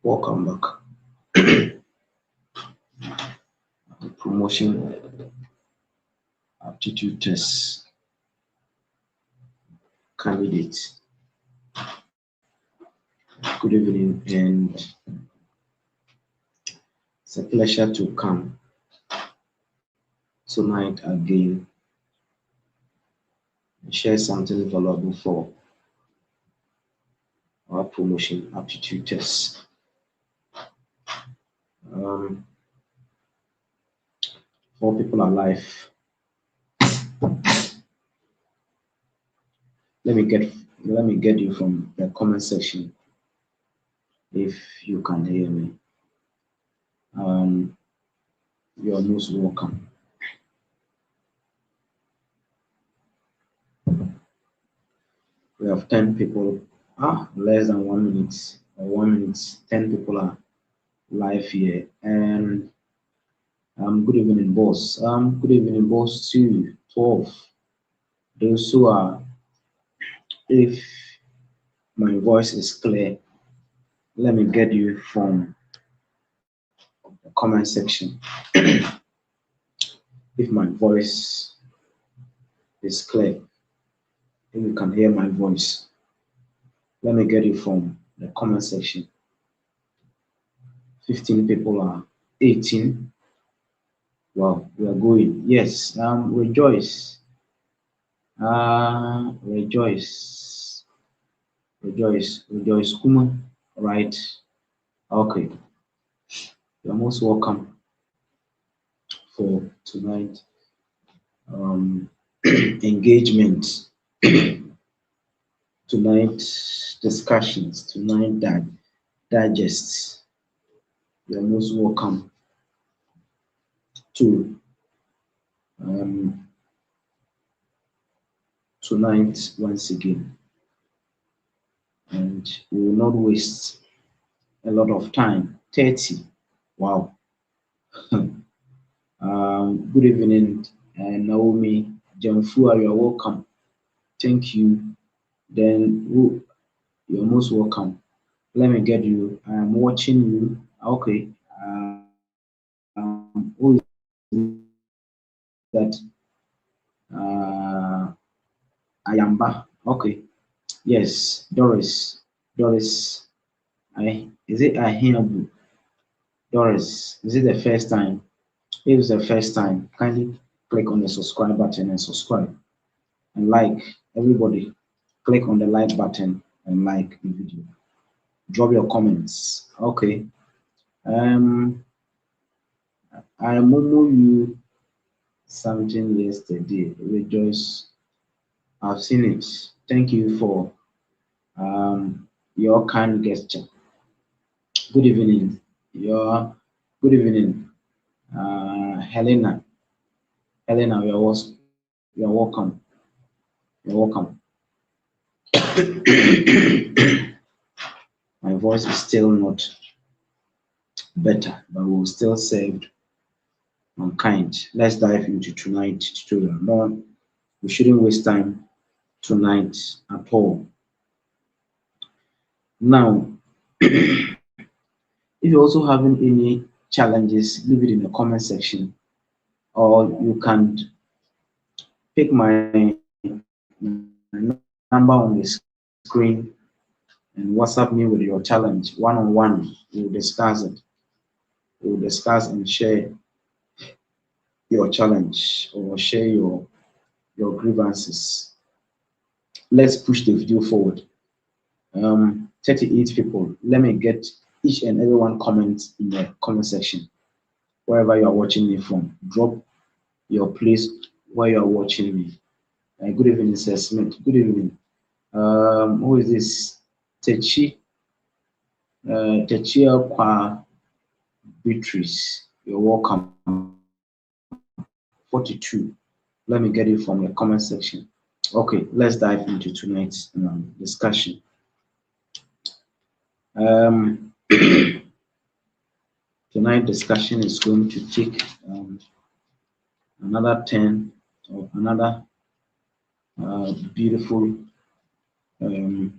Welcome back. Promotion aptitude test candidates. Good evening, and it's a pleasure to come tonight again and share something valuable for our promotion aptitude test. 4 people alive. Let me get you from the comment section if you can hear me. You are most welcome. We have 10 people. Less than 1 minute or 1 minute. 10 people are live here. And good evening, boss. Good evening, boss 2, 12. Those who are, if my voice is clear, let me get you from the comment section. If my voice is clear, if you can hear my voice, let me get you from the comment section. 15 people are 18. Wow, we are going. Yes, rejoice. Rejoice Kuma, right? Okay, you're most welcome for tonight. Engagement, tonight discussions, tonight digests. You're most welcome to tonight once again, and we will not waste a lot of time. 30. Wow. Good evening, Naomi Jamfua, you are welcome. Thank you. Then you're most welcome. Let me get you. I'm watching you. Okay. Who is that? Ayamba. Okay. Yes, Doris. Is it Ahinabu? Doris, is it the first time? If it's the first time, kindly click on the subscribe button and subscribe. And like, everybody, click on the like button and like the video. Drop your comments. Okay. I momo you something yesterday. Rejoice. I've seen it. Thank you for your kind gesture. Good evening. Good evening, Helena. Helena, you're welcome. You're welcome. My voice is still not better, but we'll still save mankind. Let's dive into tonight's tutorial. No, we shouldn't waste time tonight at all. Now, if you're also having any challenges, leave it in the comment section, or you can pick my number on the screen and WhatsApp me with your challenge one-on-one. We'll discuss it. We'll discuss and share your challenge or share your grievances. Let's push the video forward. 38 people. Let me get each and everyone comments in the comment section. Wherever you are watching me from, drop your place where you are watching me. Good evening, Sir Smith. Good evening. Who is this? Techia Kwa Beatrice. You're welcome. 42. Let me get it from the comment section. Okay, let's dive into tonight's discussion. Tonight's discussion is going to take another 10 or another beautiful 10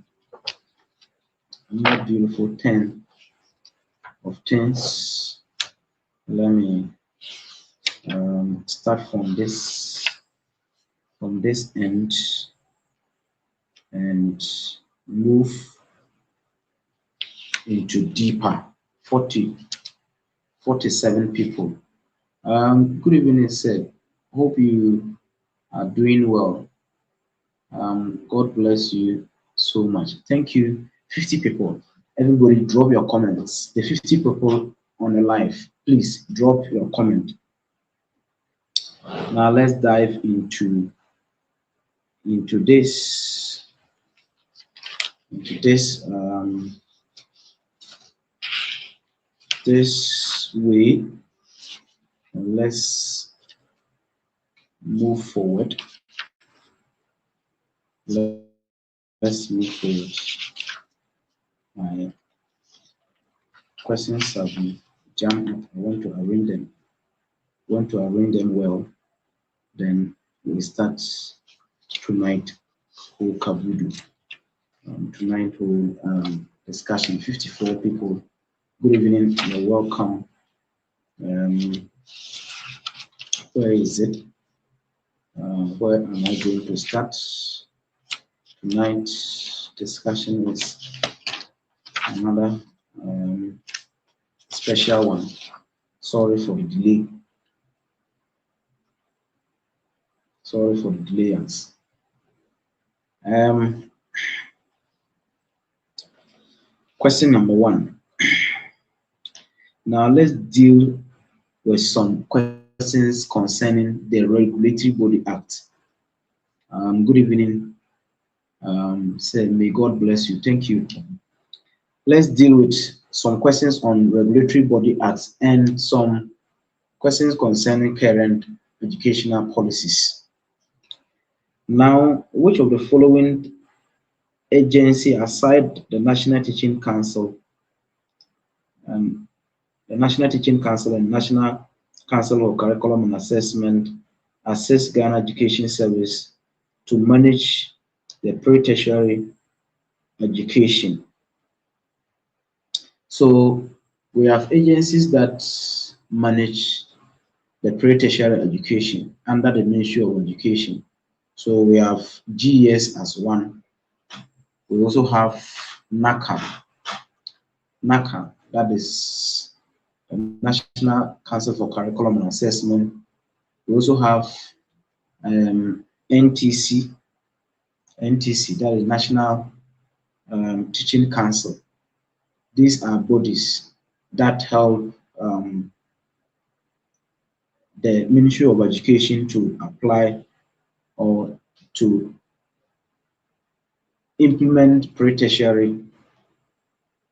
of things. Let me start from this end and move into deeper. 47 people. Good evening, sir. Hope you are doing well. God bless you so much. Thank you. 50 people. Everybody drop your comments. The 50 people on the live, please drop your comment. Now let's dive into this this way. And let's move forward. Let's move forward. My questions have been jammed up. I want to arrange them well. Then we start tonight whole kabudu. Tonight whole discussion. 54 people. Good evening. You're welcome. Where is it? Where am I going to start? Tonight's discussion is another special one. Sorry for the delay. Sorry for the delay. Question number 1. Now let's deal with some questions concerning the Regulatory Body Act. Good evening. Say, may God bless you. Thank you. Let's deal with some questions on Regulatory Body Acts and some questions concerning current educational policies. Now, which of the following agency aside the National Teaching Council and National Council of Curriculum and Assessment assist Ghana Education Service to manage the pre-tertiary education? So we have agencies that manage the pre-tertiary education under the Ministry of Education. So we have GES as one. We also have NACA, that is the National Council for Curriculum and Assessment. We also have NTC, that is National Teaching Council. These are bodies that help the Ministry of Education to apply or to implement pre-tertiary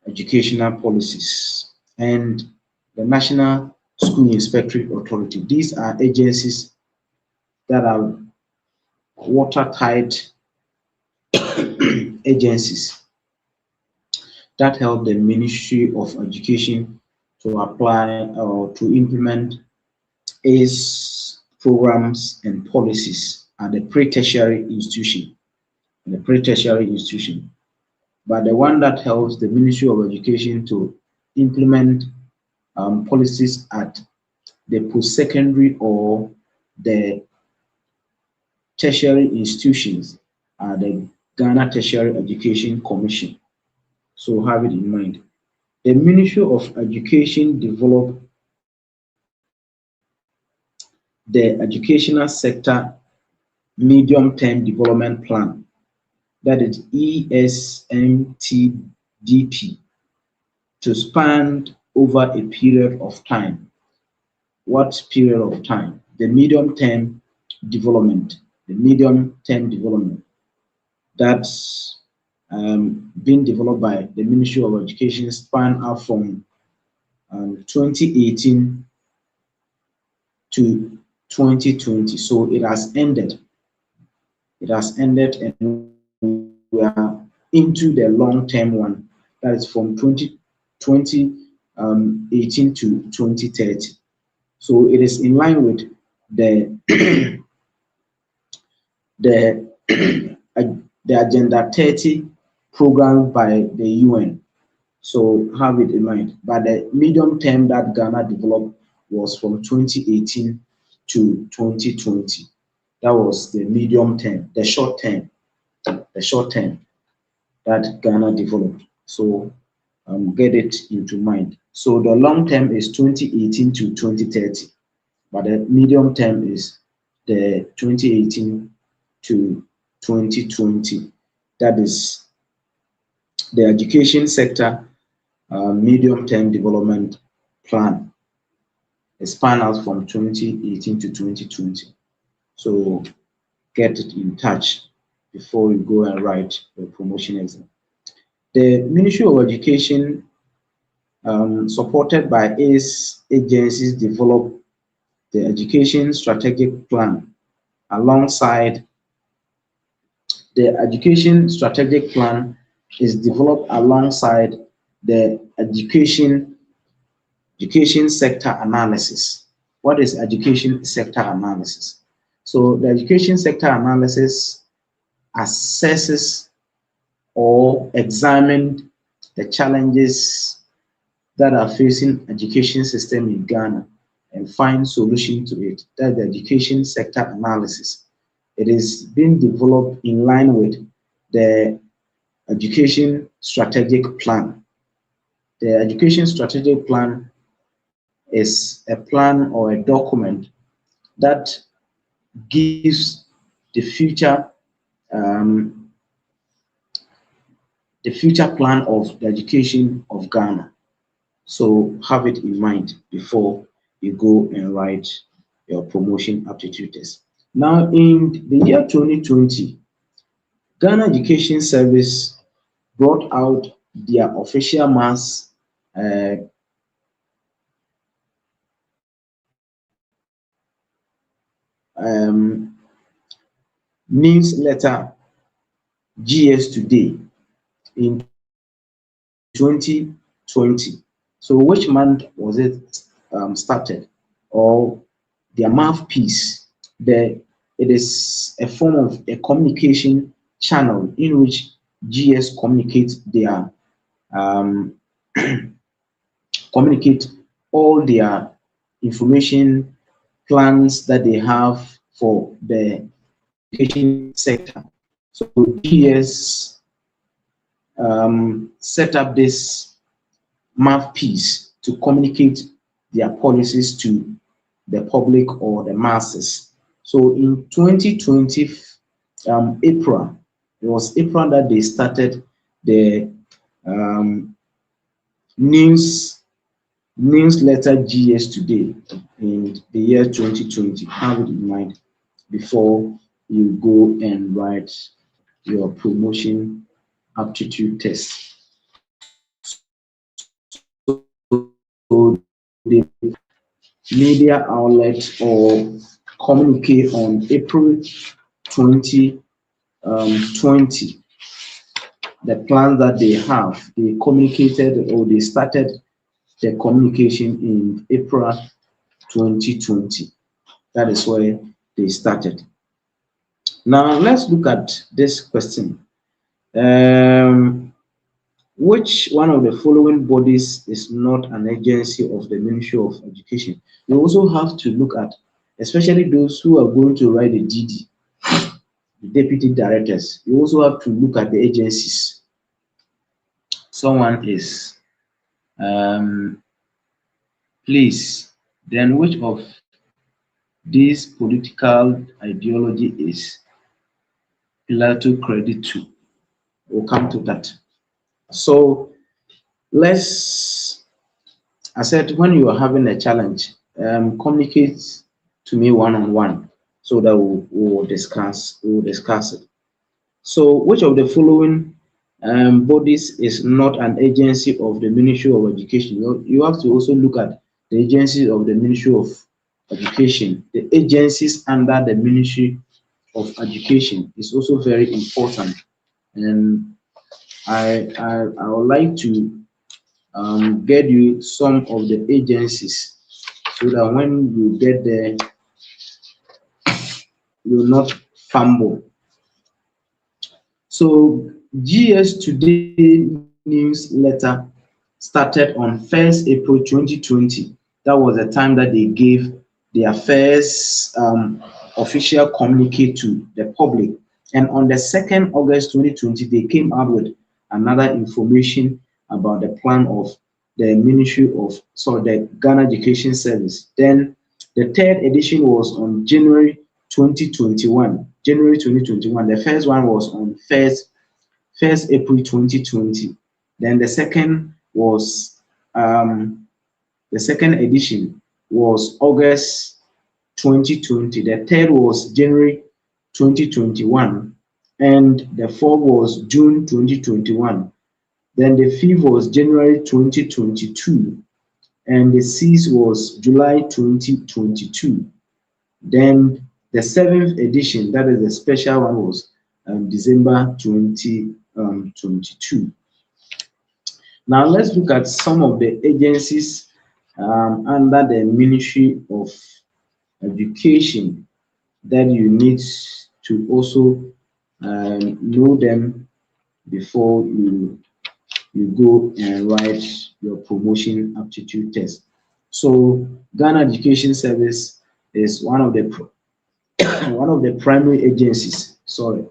educational policies, and the National School Inspectorate Authority. These are agencies that are watertight agencies that help the Ministry of Education to apply or to implement its programs and policies at the pre-tertiary institution. But the one that helps the Ministry of Education to implement policies at the post-secondary or the tertiary institutions are the Ghana Tertiary Education Commission. So have it in mind. The Ministry of Education developed the Educational Sector Medium-Term Development Plan, that is ESMTDP, to span over a period of time. What period of time? The medium-term development. That's been developed by the Ministry of Education, span out from 2018 to 2020. So it has ended. And we are into the long-term one, that is from 2018 to 2030. So it is in line with the the Agenda 30 program by the UN. So have it in mind. But the medium term that Ghana developed was from 2018 to 2020. That was the medium term, the short term that Ghana developed. So get it into mind. So the long term is 2018 to 2030, but the medium term is the 2018 to 2020. That is the education sector medium term development plan. It span out from 2018 to 2020. So get it in touch before you go and write the promotion exam. The Ministry of Education, supported by its agencies, develop the Education Strategic Plan alongside the Education Strategic Plan is developed alongside the education sector analysis. What is education sector analysis? So the education sector analysis assesses or examine the challenges that are facing education system in Ghana and find solution to it. That's the education sector analysis. It is being developed in line with the education strategic plan. The education strategic plan is a plan or a document that gives the future plan of the education of Ghana. So have it in mind before you go and write your promotion aptitude test. Now, in the year 2020, Ghana Education Service brought out their official mass newsletter GES Today in 2020. So which month was it started? Or their mouthpiece? It is a form of a communication channel in which GS communicates their communicate all their information plans that they have for the education sector. So GS set up this mouthpiece to communicate their policies to the public or the masses. So in 2020, April, it was April that they started the newsletter GS Today in the year 2020. Have it in mind before you go and write your promotion aptitude test. So the media outlet or communicate on April 2020 the plans that they have. They communicated or they started the communication in April 2020. That is where they started. Now let's look at this question. Which one of the following bodies is not an agency of the Ministry of Education? You also have to look at, especially those who are going to write the DD, the deputy directors. You also have to look at the agencies. Someone is, please, then which of these political ideology is Pilato credit to? We'll come to that. So I said, when you are having a challenge, communicate to me one-on-one so that we'll discuss it. So which of the following bodies is not an agency of the Ministry of Education? You have to also look at the agencies of the Ministry of Education. The agencies under the Ministry of Education is also very important. And I would like to get you some of the agencies so that when you get there, you will not fumble. So GS Today newsletter started on 1st April 2020. That was the time that they gave their first official communique to the public. And on the 2nd August 2020, they came out with another information about the plan of the Ministry of, the Ghana Education Service. Then the 3rd edition was on January 2021. January 2021. The first one was on 1st April 2020. Then the second was the second edition was August 2020. The third was January 2021, and the fourth was June 2021. Then the fifth was January 2022, and the sixth was July 2022. Then the 7th edition, that is the special one, was December 2022. Now let's look at some of the agencies under the Ministry of Education that you need to also know them before you go and write your promotion aptitude test. So Ghana Education Service is one of the primary agencies. Sorry.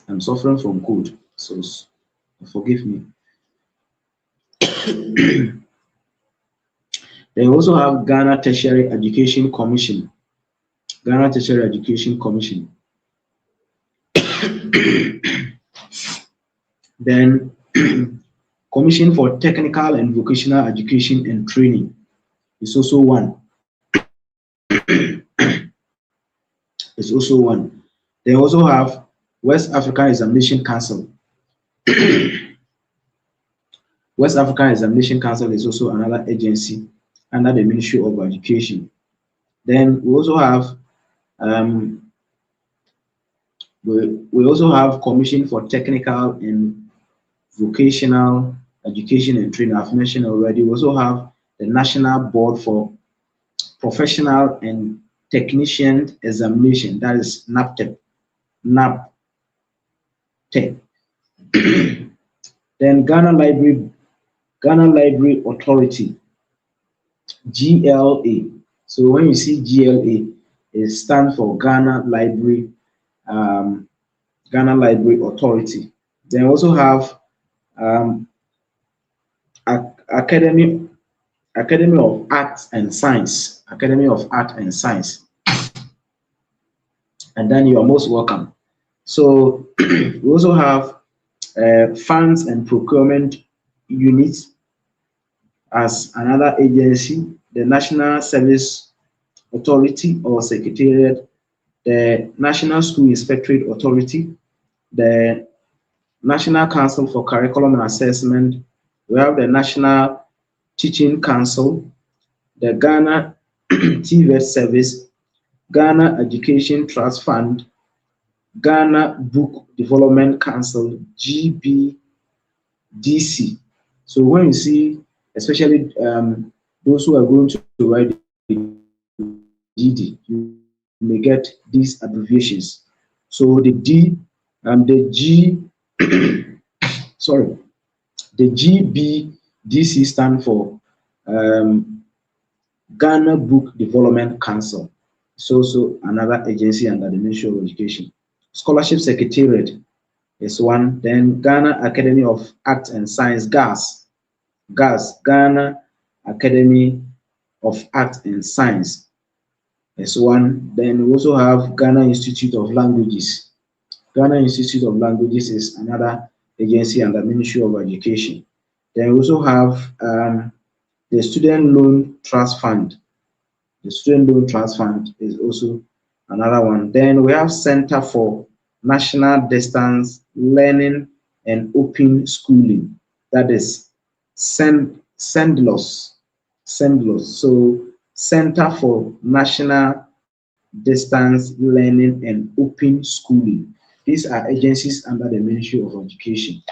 I'm suffering from cold, so forgive me. They also have Ghana Tertiary Education Commission. Ghana Tertiary Education Commission. Then Commission for Technical and Vocational Education and Training is also one. It's also one. They also have West African Examination Council. West African Examination Council is also another agency under the Ministry of Education. Then we also have we also have Commission for Technical and Vocational Education and Training. I've mentioned already. We also have the National Board for Professional and Technician Examination. That is NAPTEP. Then Ghana Library Authority, GLA. So when you see GLA, it stands for Ghana Library Authority. Then we also have Academy of Arts and Science. Academy of Art and Science. And then you are most welcome. So we also have Funds and Procurement Unit as another agency, the National Service Authority or Secretariat, the National School Inspectorate Authority, the National Council for Curriculum and Assessment. We have the National Teaching Council, the Ghana TVET Service, Ghana Education Trust Fund, Ghana Book Development Council, GBDC. So when you see, especially those who are going to write the GD, you may get these abbreviations. So the GBDC stand for Ghana Book Development Council. It's also another agency under the Ministry of Education. Scholarship Secretariat is one. Then Ghana Academy of Arts and Science, GAS, Ghana Academy of Arts and Science is one. Then we also have Ghana Institute of Languages. Ghana Institute of Languages is another agency under Ministry of Education. Then we also have the Student Loan Trust Fund. The Student Loan Trust Fund is also another one. Then we have Center for National Distance Learning and Open Schooling. That is CENDLOS. So Center for National Distance Learning and Open Schooling. These are agencies under the Ministry of Education.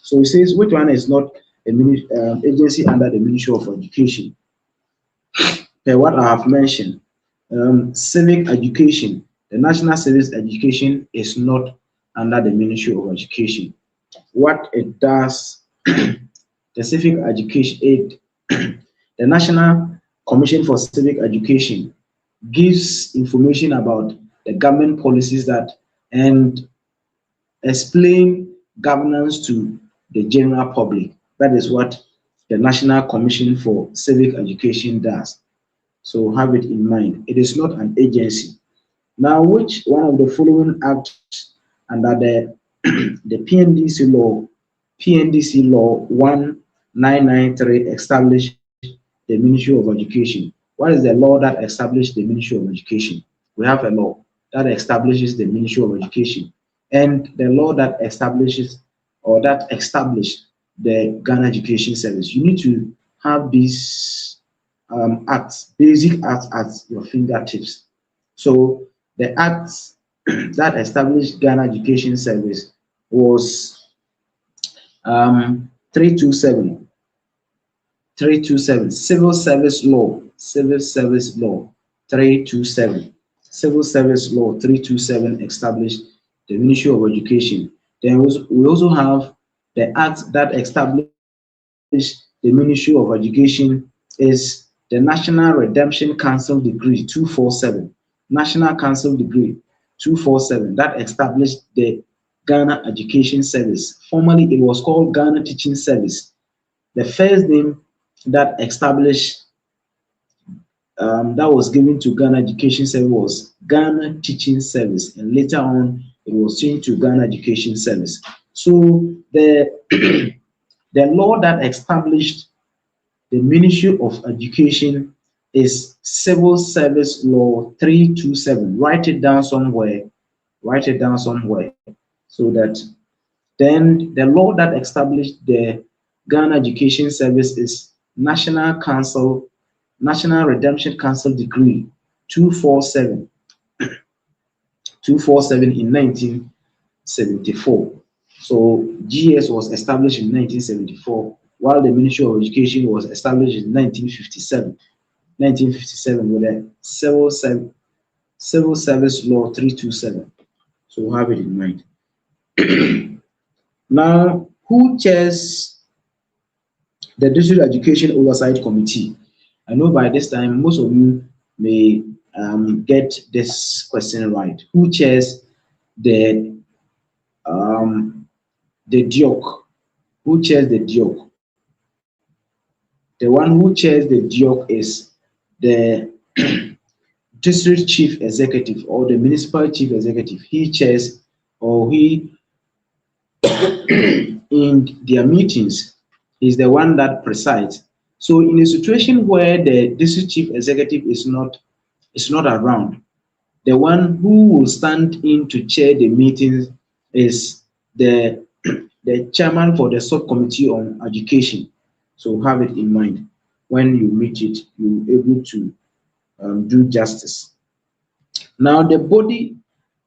So it says which one is not an agency under the Ministry of Education? What I have mentioned, civic education, the National Civic Education is not under the Ministry of Education. What it does, the civic education aid, the National Commission for Civic Education gives information about the government policies that and explain governance to the general public. That is what the National Commission for Civic Education does. So have it in mind. It is not an agency. Now, which one of the following acts under the the PNDC law 1993 established the Ministry of Education? What is the law that established the Ministry of Education? We have a law that establishes the Ministry of Education, and the law that establishes or that established the Ghana Education Service. You need to have these acts, basic acts at your fingertips. So the acts that established Ghana Education Service was 327, Civil Service Law, 327, Civil Service Law 327 established the Ministry of Education. Then we also have the act that established the Ministry of Education is the National Redemption Council Decree 247. National Council Decree 247 that established the Ghana Education Service. Formerly, it was called Ghana Teaching Service. The first name that established that was given to Ghana Education Service was Ghana Teaching Service, and later on it was changed to Ghana Education Service. So the the law that established the Ministry of Education is Civil Service Law 327. Write it down somewhere. Write it down somewhere so that then the law that established the Ghana Education Service is National Redemption Council Decree 247 in 1974. So GES was established in 1974, while the Ministry of Education was established in 1957. 1957 with a Civil Service Law 327. So have it in mind. Now, who chairs the District Education Oversight Committee? I know by this time most of you may get this question right. Who chairs the DIOC? Who chairs the DIOC? The one who chairs the DIOC is the District Chief Executive or the Municipal Chief Executive. He chairs or he in their meetings is the one that presides. So in a situation where the District Chief Executive is not around, the one who will stand in to chair the meetings is the chairman for the subcommittee on education. So have it in mind. When you meet it, you're able to do justice. Now, the body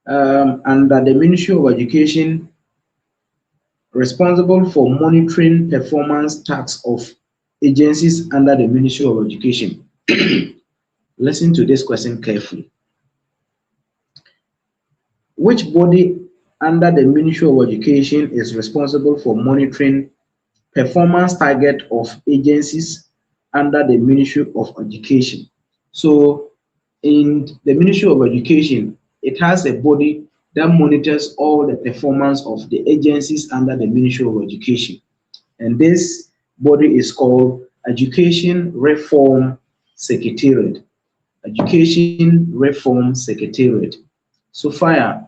under the Ministry of Education responsible for monitoring performance tasks of agencies under the Ministry of Education. Listen to this question carefully. Which body under the Ministry of Education is responsible for monitoring performance target of agencies under the Ministry of Education? So in the Ministry of Education, it has a body that monitors all the performance of the agencies under the Ministry of Education. And this body is called Education Reform Secretariat. Education Reform Secretariat. Sophia,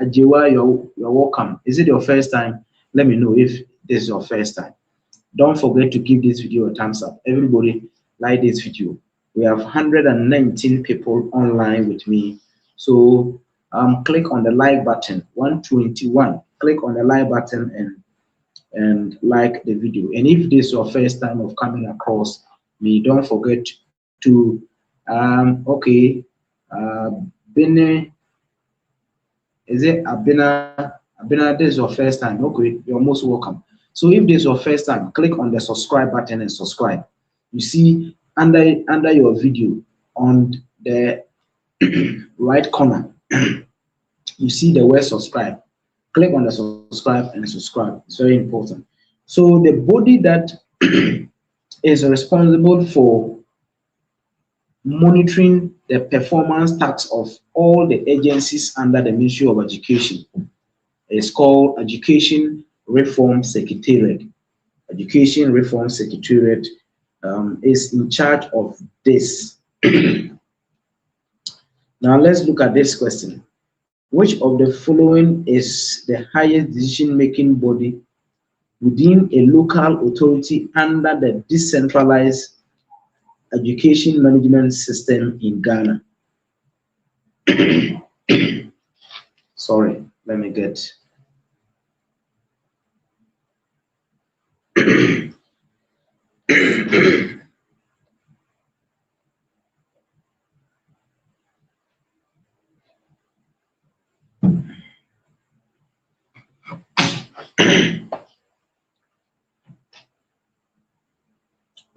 Ajewa, you're welcome. Is it your first time? Let me know if this is your first time. Don't forget to give this video a thumbs up. Everybody like this video. We have 119 people online with me. So click on the like button, 121. Click on the like button and like the video. And if this is your first time of coming across me, don't forget to Bene, is it Abina? Abina, this is your first time. Okay, you're most welcome. So if this is your first time, click on the subscribe button and subscribe. You see under your video on the right corner, you see the word subscribe. Click on the subscribe and subscribe. It's very important. So the body that is responsible for monitoring the performance tasks of all the agencies under the Ministry of Education is called Education Reform Secretariat. Education Reform Secretariat is in charge of this. Now let's look at this question. Which of the following is the highest decision-making body within a local authority under the Decentralized Education Management System in Ghana? Sorry, let me get.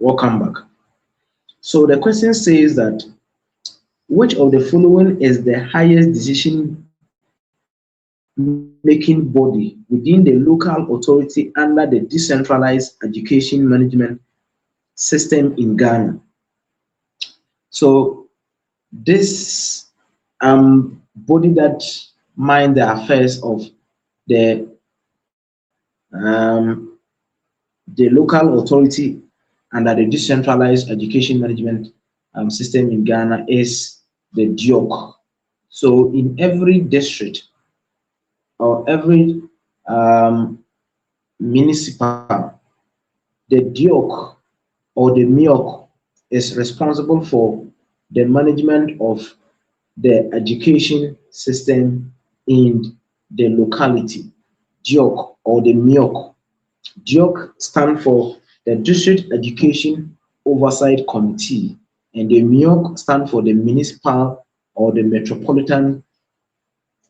Welcome back. So the question says that which of the following is the highest decision making body within the local authority under the Decentralized Education Management System in Ghana? So this body that mind the affairs of the local authority under the Decentralized Education Management System in Ghana is the DIOC. So in every district or every municipal, the DIOC or the MIOC is responsible for the management of the education system in the locality. DIOC or the MIOC. DIOC stands for the District Education Oversight Committee, and the MIOC stands for the Municipal or the Metropolitan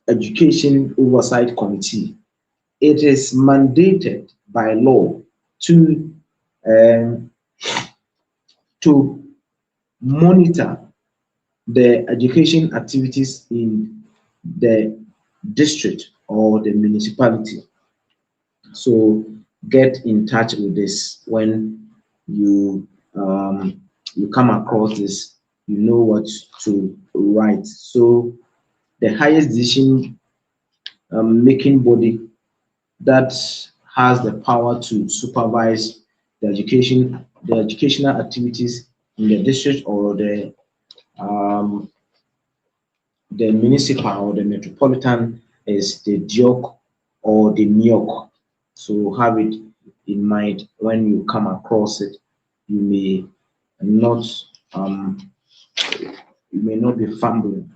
Education Oversight Committee. It is mandated by law to monitor the education activities in the district or the municipality. So get in touch with this when you come across this, you know what to write. So the highest decision making body that has the power to supervise the educational activities in the district or the municipal or the metropolitan is the DIOC or the MIOC. So have it in mind when you come across it. You may not be fumbling.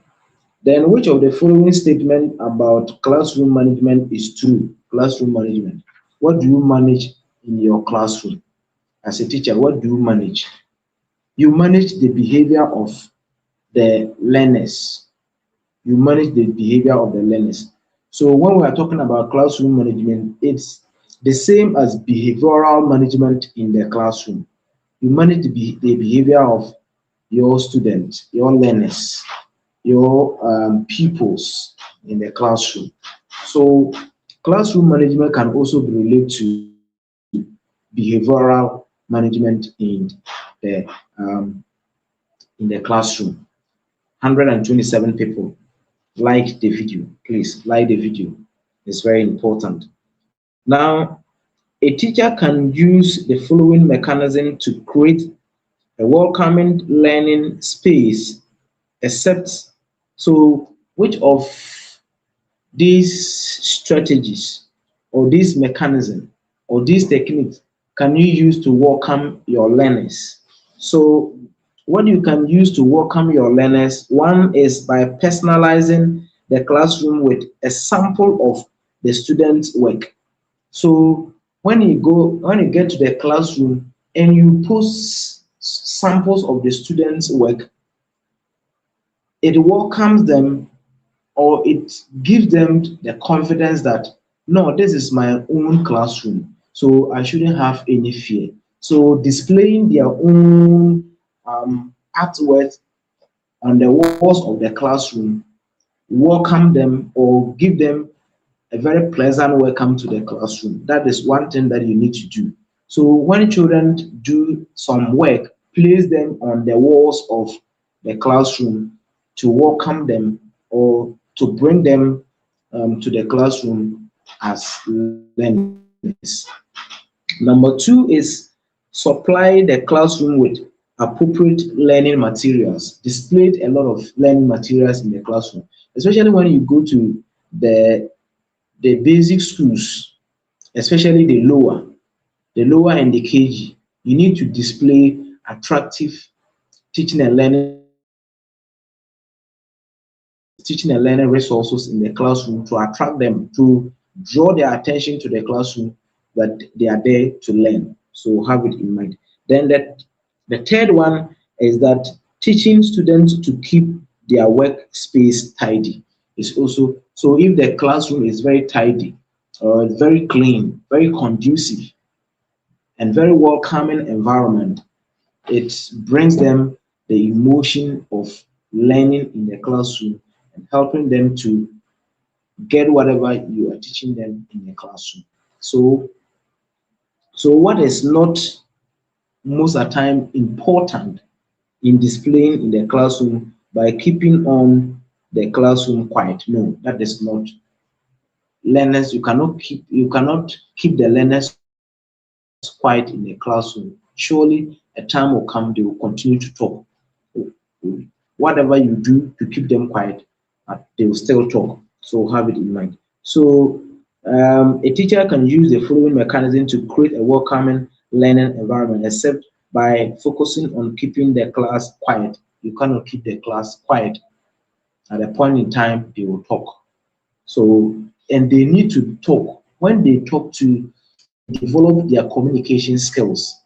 Then which of the following statement about classroom management is true? Classroom management. What do you manage in your classroom? As a teacher, what do you manage? You manage the behavior of the learners. You manage the behavior of the learners. So when we are talking about classroom management, it's the same as behavioral management in the classroom. You manage the behavior of your students, your learners, your pupils in the classroom. So classroom management can also be related to behavioral management in the classroom. 127 people like the video. Please like the video. It's very important. Now, a teacher can use the following mechanism to create a welcoming learning space, except so which of these strategies or these mechanisms or these techniques can you use to welcome your learners? So what you can use to welcome your learners, one is by personalizing the classroom with a sample of the students' work. So when you get to the classroom and you post samples of the students' work, it welcomes them or it gives them the confidence that, no, this is my own classroom, so I shouldn't have any fear. So displaying their own artwork on the walls of the classroom welcome them or give them a very pleasant welcome to the classroom. That is one thing that you need to do. So when children do some work, place them on the walls of the classroom to welcome them or to bring them to the classroom as learners. Number two is supply the classroom with appropriate learning materials. Displayed a lot of learning materials in the classroom, especially when you go to the basic schools, especially the lower and the KG. You need to display attractive teaching and learning resources in the classroom to attract them, to draw their attention to the classroom, that they are there to learn. So have it in mind. Then the third one is that teaching students to keep their workspace tidy is also, so if the classroom is very tidy or very clean, very conducive, and very welcoming environment, it brings them the emotion of learning in the classroom and helping them to get whatever you are teaching them in the classroom. So, what is not most of the time important in displaying in the classroom by keeping on the classroom quiet? No, that is not. Learners, you cannot keep the learners quiet in the classroom. Surely a time will come they will continue to talk. Whatever you do to keep them quiet, they will still talk. So have it in mind. So a teacher can use the following mechanism to create a welcoming learning environment, except by focusing on keeping the class quiet. You cannot keep the class quiet. At a point in time, they will talk. So, and they need to talk. When they talk to develop their communication skills.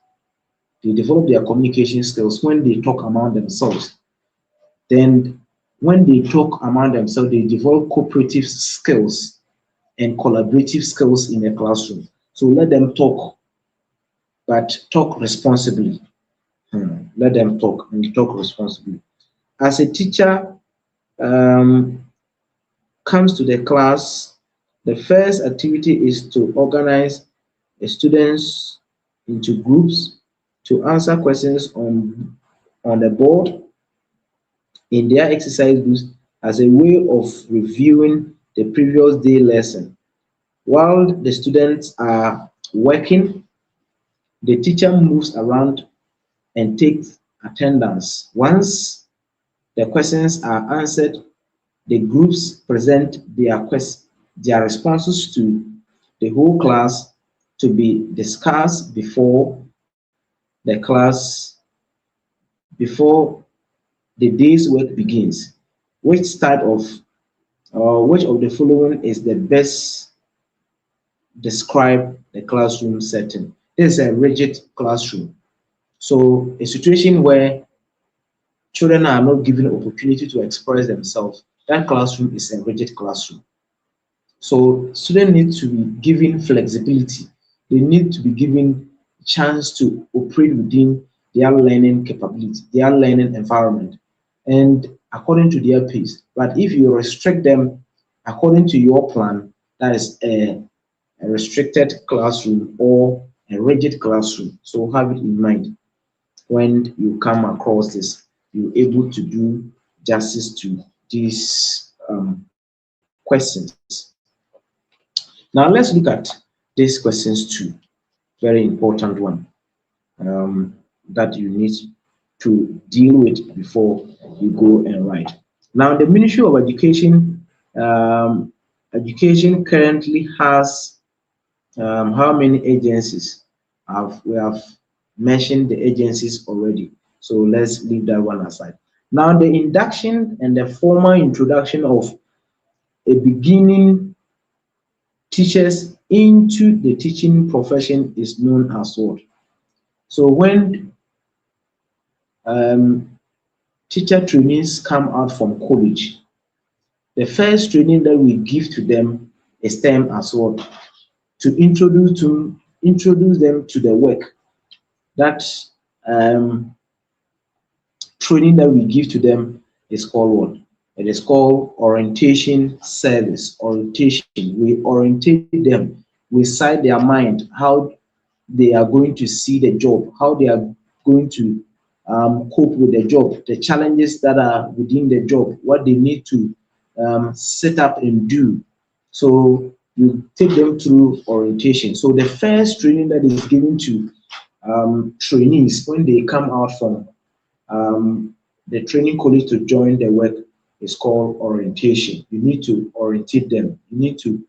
They develop their communication skills when they talk among themselves. Then when they talk among themselves, they develop cooperative skills and collaborative skills in the classroom. So let them talk, but talk responsibly. Let them talk and talk responsibly. As a teacher comes to the class, the first activity is to organize the students into groups to answer questions on the board in their exercise groups as a way of reviewing the previous day lesson. While the students are working, the teacher moves around and takes attendance. Once the questions are answered, the groups present their responses to the whole class to be discussed the class before the day's work begins. Which of the following is the best describe the classroom setting? This is a rigid classroom. So a situation where children are not given opportunity to express themselves, that classroom is a rigid classroom. So students need to be given flexibility. They need to be given chance to operate within their learning capability, their learning environment, and according to their pace. But if you restrict them according to your plan, that is a restricted classroom or a rigid classroom. So have it in mind when you come across this. You're able to do justice to these questions. Now let's look at these questions too. Very important one that you need to deal with before you go and write. Now the Ministry of Education currently has how many agencies? We have mentioned the agencies already, so let's leave that one aside. Now the induction and the formal introduction of a beginning teachers into the teaching profession is known as what? So when teacher trainees come out from college, the first training that we give to them is termed as what? To introduce them to the work. That training that we give to them is called what? It is called orientation service. Orientation. We orientate them. We side their mind how they are going to see the job, how they are going to cope with the job, the challenges that are within the job, what they need to set up and do. So you take them through orientation. So the first training that is given to trainees when they come out from the training college to join the work is called orientation. You need to orientate them. You need to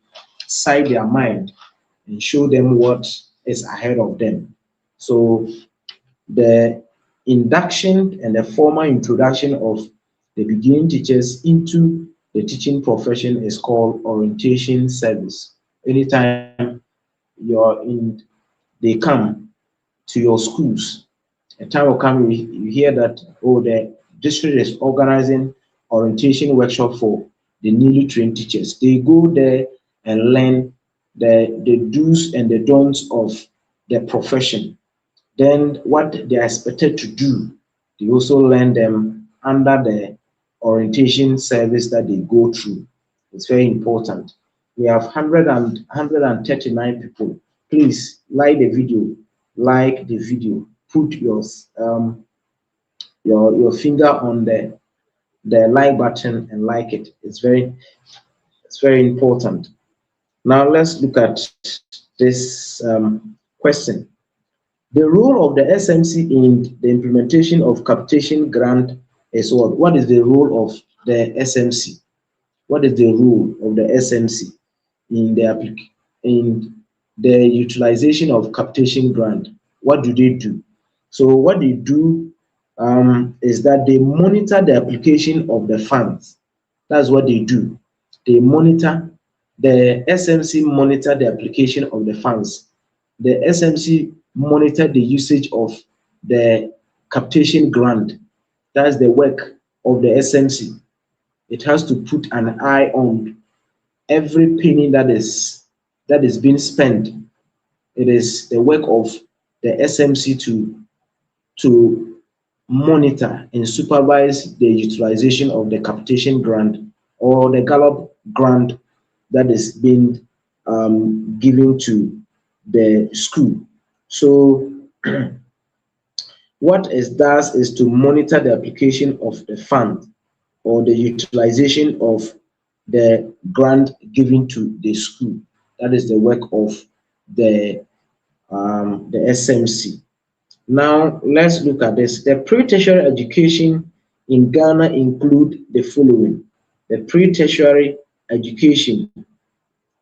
side their mind and show them what is ahead of them. So the induction and the formal introduction of the beginning teachers into the teaching profession is called orientation service. Anytime you're in, they come to your schools, a time will come you hear that, oh, the district is organizing orientation workshop for the newly trained teachers. They go there and learn the do's and the don'ts of the profession. Then what they are expected to do, they also learn them under the orientation service that they go through. It's very important. We have 139 people. Please like the video, put your finger on the like button and like it. It's very important. Now let's look at this question. The role of the SMC in the implementation of capitation grant is what? What is the role of the SMC? What is the role of the SMC in the utilization of capitation grant? What do they do? So what they do is that they monitor the application of the funds. That's what they do. They monitor, the SMC monitor the application of the funds. The SMC monitor the usage of the capitation grant. That's the work of the SMC. It has to put an eye on every penny that is being spent. It is the work of the SMC to monitor and supervise the utilization of the capitation grant or the Gallup grant that is being given to the school. So what it does is to monitor the application of the fund or the utilization of the grant given to the school. That is the work of the SMC. Now let's look at this. The pre-tertiary education in Ghana include the following. The pre-tertiary education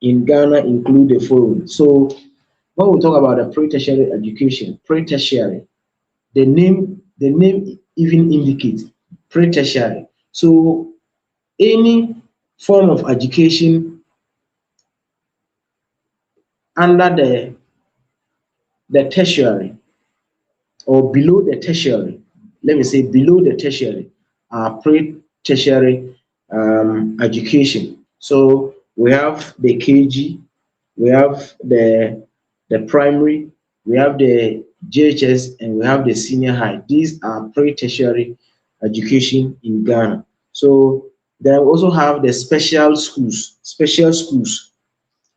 in Ghana include the following. So when we talk about the pre-tertiary education, pre-tertiary, the name even indicates pre-tertiary. So any form of education under the tertiary or below the tertiary, let me say below the tertiary, are pre-tertiary education. So we have the KG, we have the primary, we have the GHS, and we have the senior high. These are pre-tertiary education in Ghana. So then we also have the special schools.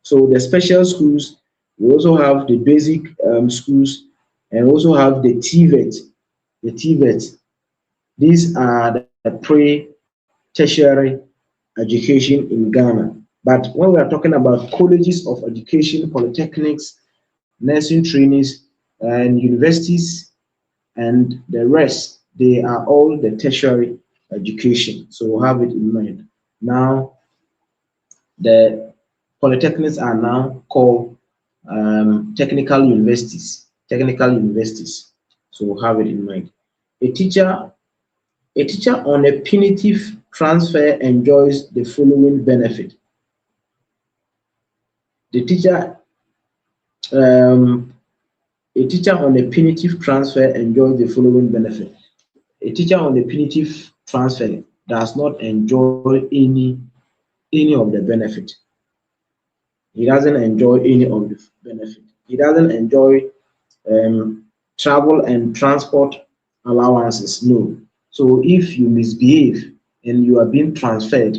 So the special schools, we also have the basic schools, and also have the TVET. The TVET. These are the pre-tertiary education in Ghana. But when we are talking about colleges of education, polytechnics, nursing trainees, and universities, and the rest, they are all the tertiary education. So have it in mind. Now, the polytechnics are now called technical universities. So have it in mind. A teacher on a punitive transfer enjoys the following benefit. A teacher on a punitive transfer enjoys the following benefit. A teacher on the punitive transfer does not enjoy any of the benefit. He doesn't enjoy any of the benefit. He doesn't enjoy travel and transport allowances. No. So if you misbehave and you are being transferred,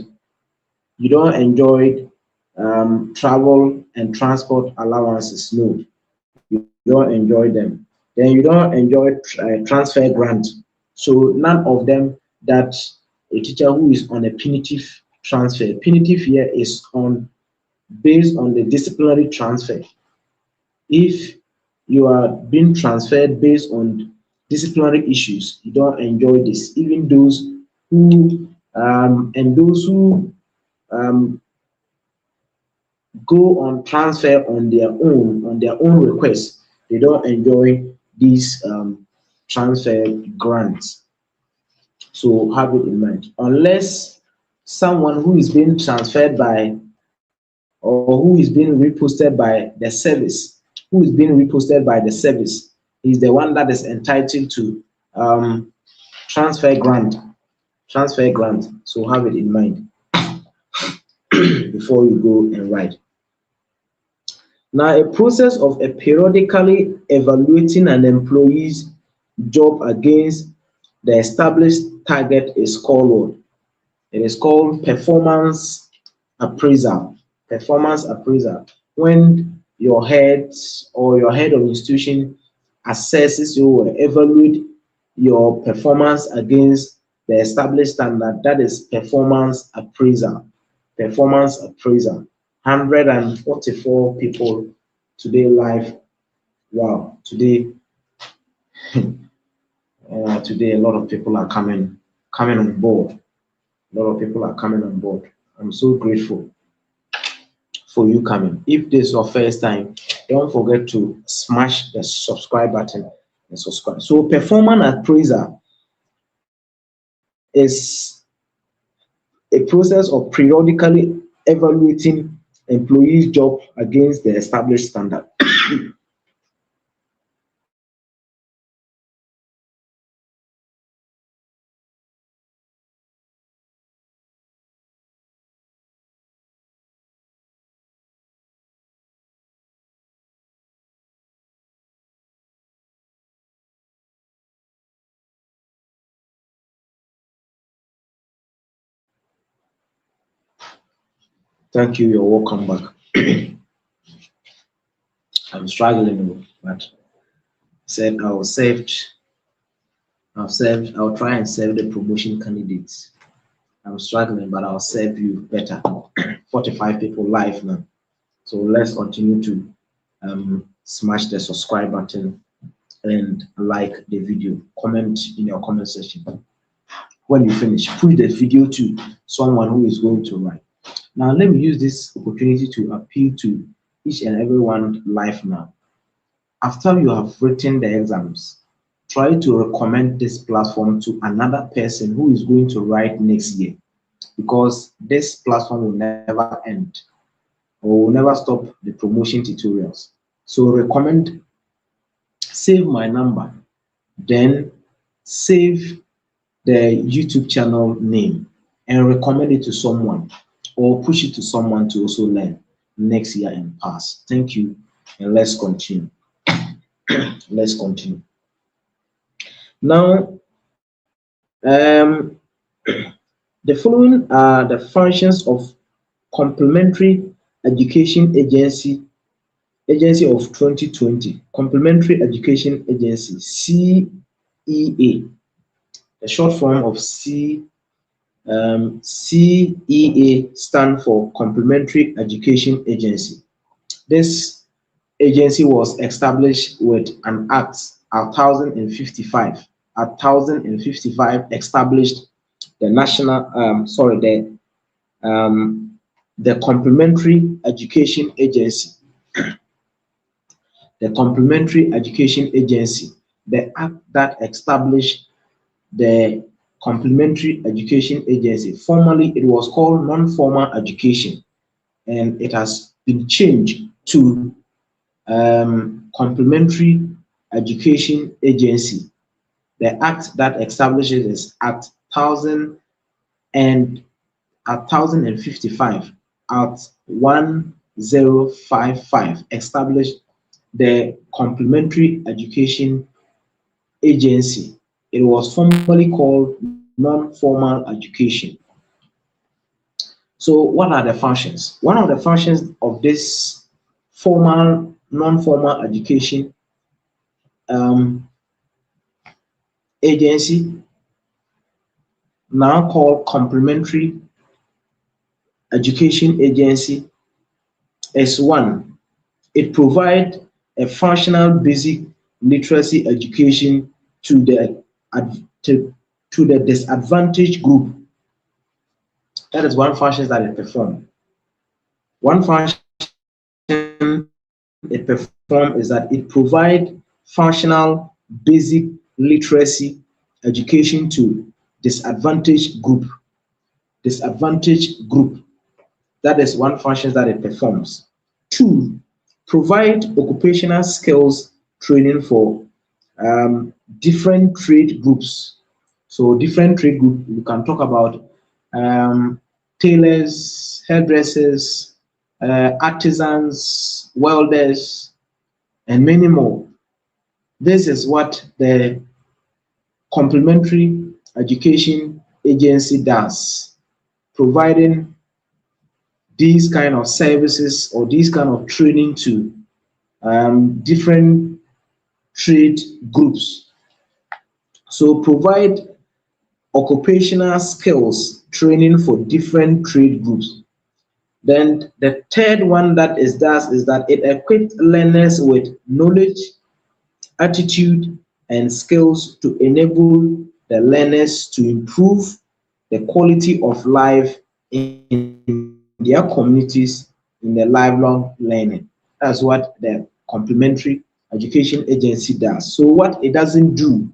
you don't enjoy travel and transport allowances. No, you don't enjoy them. Then you don't enjoy transfer grant. So none of them that a teacher who is on a punitive transfer. Punitive here is on based on the disciplinary transfer. If you are being transferred based on disciplinary issues, you don't enjoy this. Even those who um, go on transfer on their own request, they don't enjoy these transfer grants. So have it in mind. Unless someone who is being transferred by or who is being reposted by the service, who is being reposted by the service, is the one that is entitled to um, transfer grant. Transfer grant. So have it in mind before you go and write. Now, a process of periodically evaluating an employee's job against the established target is called what? It is called performance appraisal. Performance appraisal. When your head or your head of institution assesses you or evaluate your performance against the established standard, that is performance appraisal. Performance appraisal. 144 people today live. Wow, today today a lot of people are coming on board. A lot of people are coming on board. I'm so grateful for you coming. If this is your first time, don't forget to smash the subscribe button and subscribe. So performance appraisal is a process of periodically evaluating employees' job against the established standard. Thank you. You're welcome back. I'm struggling, but said I'll try and save the promotion candidates. I'm struggling, but I'll serve you better. 45 people live now. So let's continue to smash the subscribe button and like the video. Comment in your comment section. When you finish, push the video to someone who is going to write. Now, let me use this opportunity to appeal to each and everyone live now. After you have written the exams, try to recommend this platform to another person who is going to write next year, because this platform will never end or will never stop the promotion tutorials. So recommend, save my number, then save the YouTube channel name and recommend it to someone or push it to someone to also learn next year and pass. Thank you, and let's continue. Let's continue. Now, the following are the functions of Complementary Education Agency of 2020. Complementary Education Agency, CEA. The short form of CEA stand for Complementary Education Agency. This agency was established with an Act 1055. 1055 established the national, the Complementary Education Agency. The Complementary Education Agency, the act that established the Complementary Education Agency. Formerly, it was called Non-Formal Education, and it has been changed to Complementary Education Agency. The act that establishes is Act 1055, Act 1055, established the Complementary Education Agency. It was formerly called non-formal education. So what are the functions? One of the functions of this formal, non-formal education um, agency, now called complementary education agency, is one. It provides a functional basic literacy education to the to the disadvantaged group. That is one function that it performs. One function it performs is that it provides functional basic literacy education to disadvantaged group. Disadvantaged group. That is one function that it performs. Two, provide occupational skills training for different trade groups. So different trade groups, we can talk about tailors, hairdressers, artisans, welders, and many more. This is what the complementary education agency does, providing these kind of services or these kind of training to different trade groups. So provide occupational skills training for different trade groups. Then the third one that it does is that it equips learners with knowledge, attitude, and skills to enable the learners to improve the quality of life in their communities in the lifelong learning. That's what the complementary education agency does. So what it doesn't do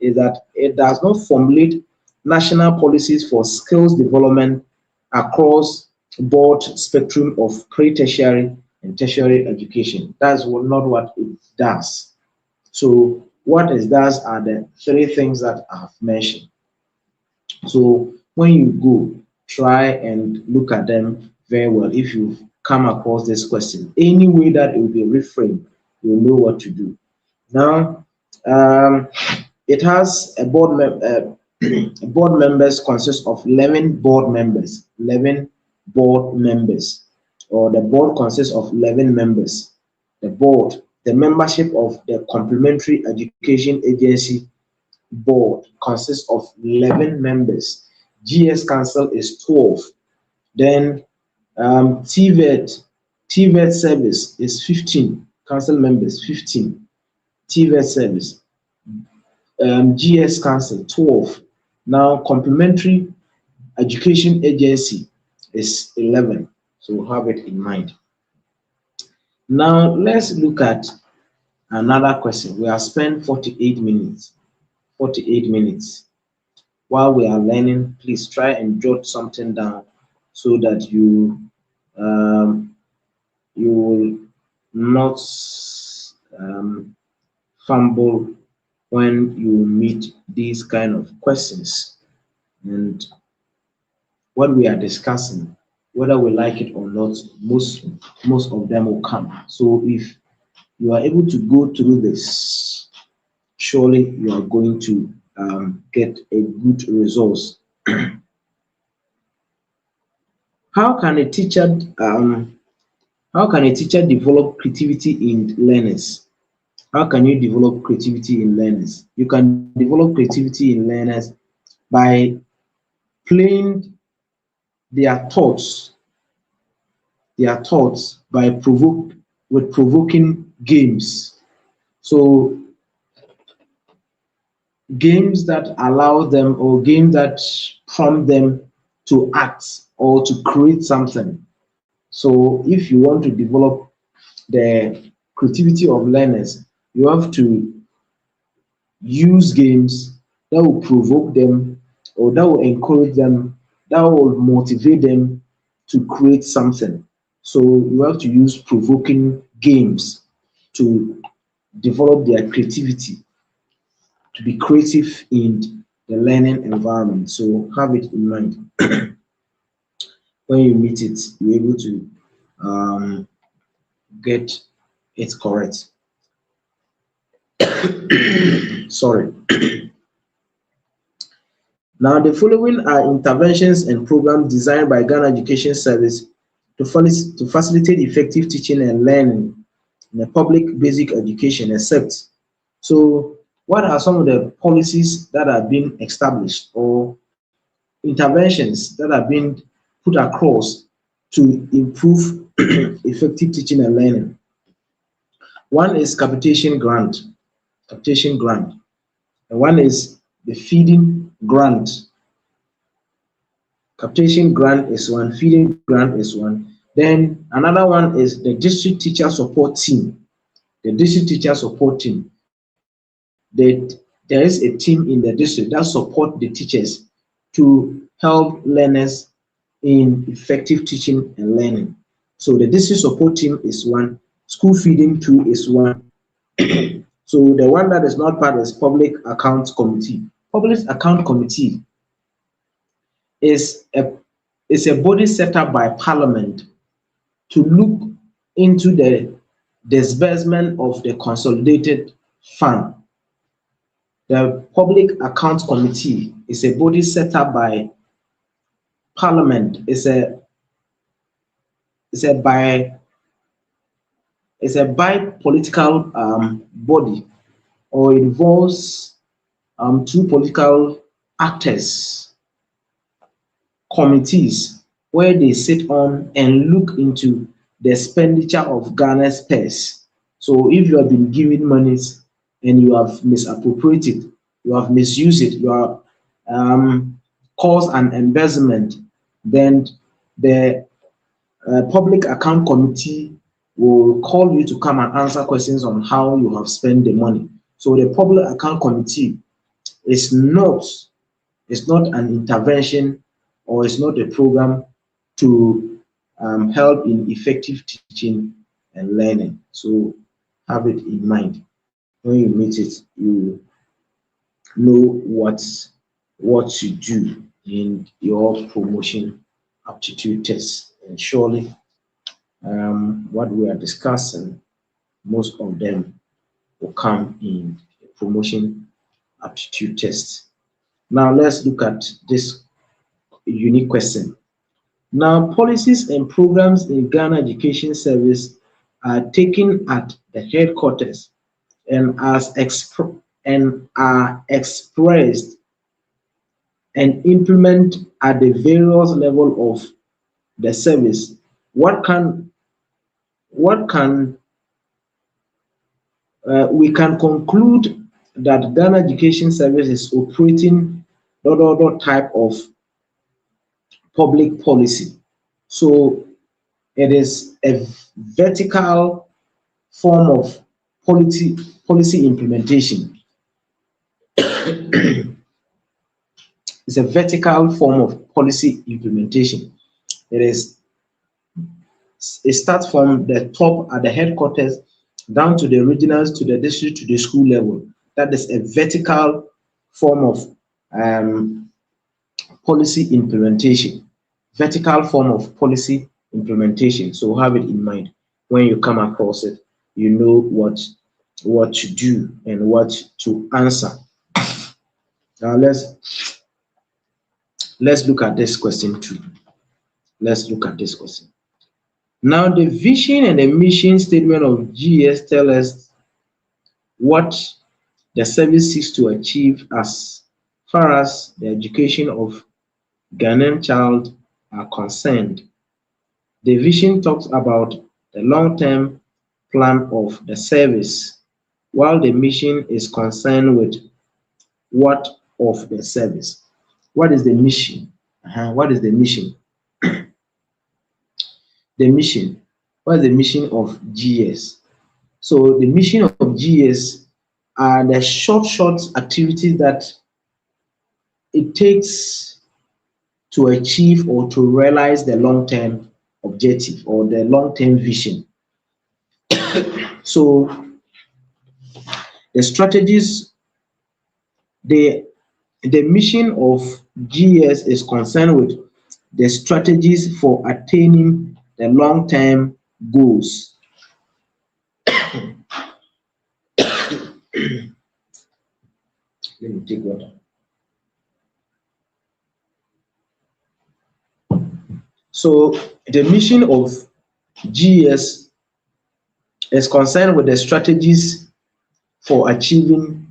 is that it does not formulate national policies for skills development across broad spectrum of pre-tertiary and tertiary education. That's not what it does. So what it does are the three things that I have mentioned. So when you go, try and look at them very well. If you've come across this question, any way that it will be reframed, you'll know what to do. Now, it has a board members consist of 11 board members, 11 board members, or the board consists of 11 members. The membership of the complementary education agency board consists of 11 members. GS Council is 12. Then TVET service is 15. Council members 15. TVET service. GS Council 12. Now complementary education agency is 11. So have it in mind. Now let's look at another question. We have spent 48 minutes. 48 minutes. While we are learning, please try and jot something down so that you will not fumble when you meet these kind of questions. And what we are discussing, whether we like it or not, most of them will come. So if you are able to go through this, surely you are going to get a good result. How can a teacher develop creativity in learners? How can you develop creativity in learners? You can develop creativity in learners by playing their thoughts by provoking games. So games that allow them, or games that prompt them to act or to create something. So if you want to develop the creativity of learners, you have to use games that will provoke them, or that will encourage them, that will motivate them to create something. So you have to use provoking games to develop their creativity, to be creative in the learning environment. So have it in mind. When you meet it, you're able to get it correct. Sorry. Now, the following are interventions and programs designed by Ghana Education Service to facilitate effective teaching and learning in the public basic education, except. So, what are some of the policies that have been established or interventions that have been put across to improve effective teaching and learning? One is capitation grant, capitation grant. And one is the feeding grant. Capitation grant is one, feeding grant is one. Then another one is the district teacher support team. The district teacher support team. There is a team in the district that support the teachers to help learners in effective teaching and learning. So the district support team is one, school feeding two is one. So the one that is not part is public accounts committee. Public account committee is a body set up by Parliament to look into the disbursement of the consolidated fund. The Public Accounts Committee is a body set up by Parliament. It's a bi-political body, or involves two political actors, committees, where they sit on and look into the expenditure of Ghana's purse. So if you have been given monies and you have misappropriated, you have misused it, you have caused an embezzlement, then the Public Account Committee will call you to come and answer questions on how you have spent the money. So the Public Account Committee is not an intervention, or it's not a program to help in effective teaching and learning. So have it in mind. When you meet it, you know what to do in your promotion aptitude test. And surely what we are discussing, most of them will come in a promotion aptitude test. Now let's look at this unique question. Now, policies and programs in Ghana Education Service are taken at the headquarters and are expressed and implemented at the various level of the service. We can conclude that Ghana Education Service is operating other type of public policy. So it is a vertical form of policy implementation. It's a vertical form of policy implementation. It starts from the top at the headquarters down to the regionals, to the district, to the school level. That is a vertical form of policy implementation. Vertical form of policy implementation. So have it in mind when you come across it. You know what to do and what to answer. Now let's look at this question too. Let's look at this question. Now the vision and the mission statement of GES tell us what the service seeks to achieve as far as the education of Ghanaian child are concerned. The vision talks about the long-term plan of the service, while the mission is concerned with what of the service. What is the mission? What is the mission? The mission. What is the mission of GES? So the mission of GES are the short activities that it takes to achieve or to realize the long-term objective or the long-term vision. So the strategies, the mission of GES is concerned with the strategies for attaining the long-term goals. Let me take water. So the mission of GES is concerned with the strategies for achieving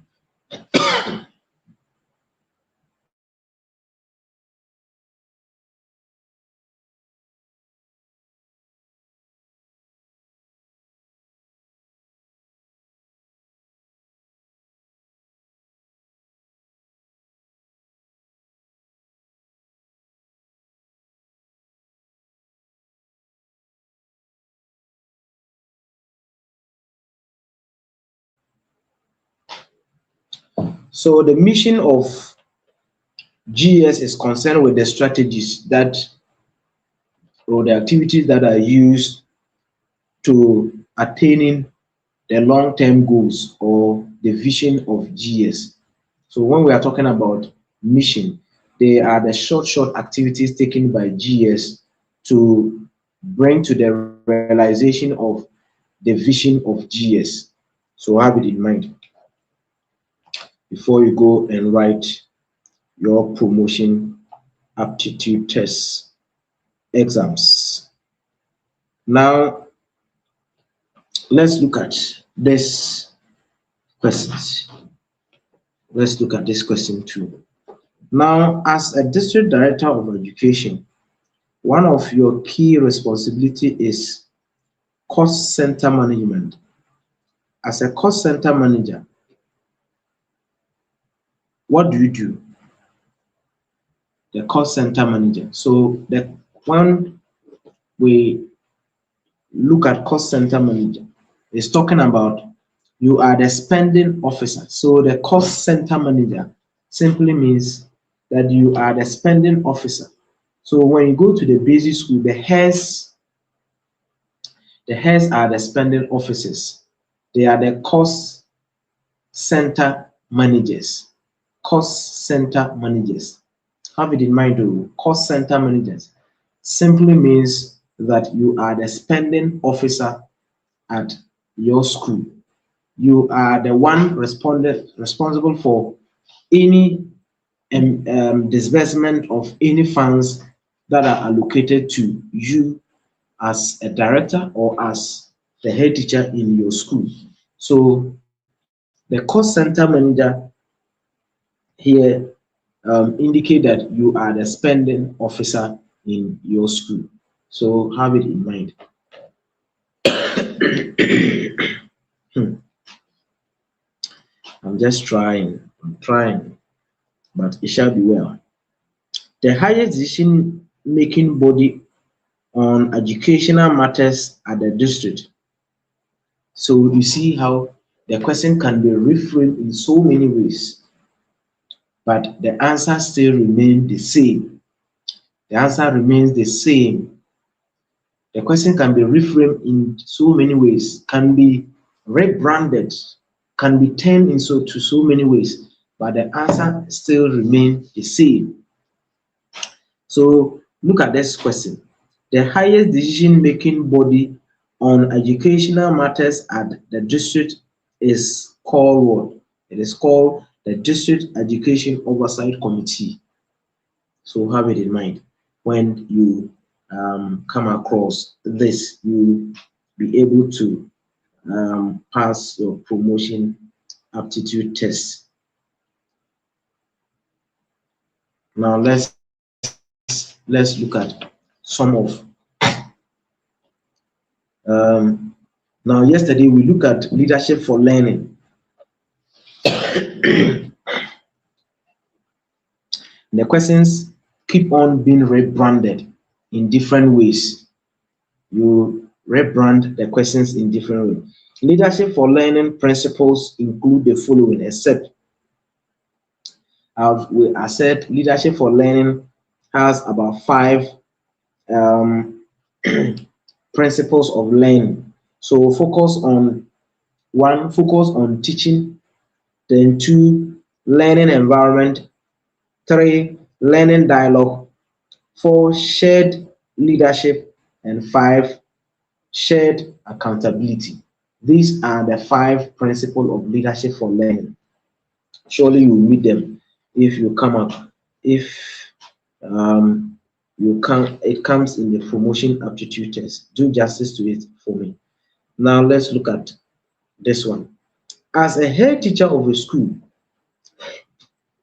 so the mission of GES is concerned with the strategies that or the activities that are used to attaining the long-term goals or the vision of GES. So when we are talking about mission, they are the short activities taken by GES to bring to the realization of the vision of GES. So have it in mind before you go and write your promotion aptitude test exams. Now, let's look at this questions. Let's look at this question too. Now, as a district director of education, one of your key responsibility is cost center management. As a cost center manager, what do you do? The cost center manager. So when we look at cost center manager, it's talking about you are the spending officer. So the cost center manager simply means that you are the spending officer. So when you go to the basic school, the heads are the spending officers. They are the cost center managers. Cost center managers. Have it in mind, though. Cost center managers simply means that you are the spending officer at your school. You are the one responsible for any disbursement of any funds that are allocated to you as a director or as the head teacher in your school. So the cost center manager here indicate that you are the spending officer in your school. So have it in mind. I'm just trying, but it shall be well. The highest decision-making body on educational matters at the district. So you see how the question can be reframed in so many ways, but the answer still remains the same. The answer remains the same. The question can be reframed in so many ways, can be rebranded, can be turned into so many ways, but the answer still remains the same. So look at this question. The highest decision-making body on educational matters at the district is called what? It is called the District Education Oversight Committee. So have it in mind. When you come across this, you be able to pass your promotion aptitude test. Now let's look at some of now yesterday we looked at leadership for learning. The questions keep on being rebranded in different ways. You rebrand the questions in different ways. Leadership for learning principles include the following, except as I said, leadership for learning has about 5 principles of learning. So focus on 1, focus on teaching, then 2, learning environment, 3, learning dialogue, 4, shared leadership, and 5, shared accountability. These are the 5 principles of leadership for learning. Surely you will meet them if you come up. If it comes in the promotion aptitude test. Do justice to it for me. Now let's look at this one. As a head teacher of a school,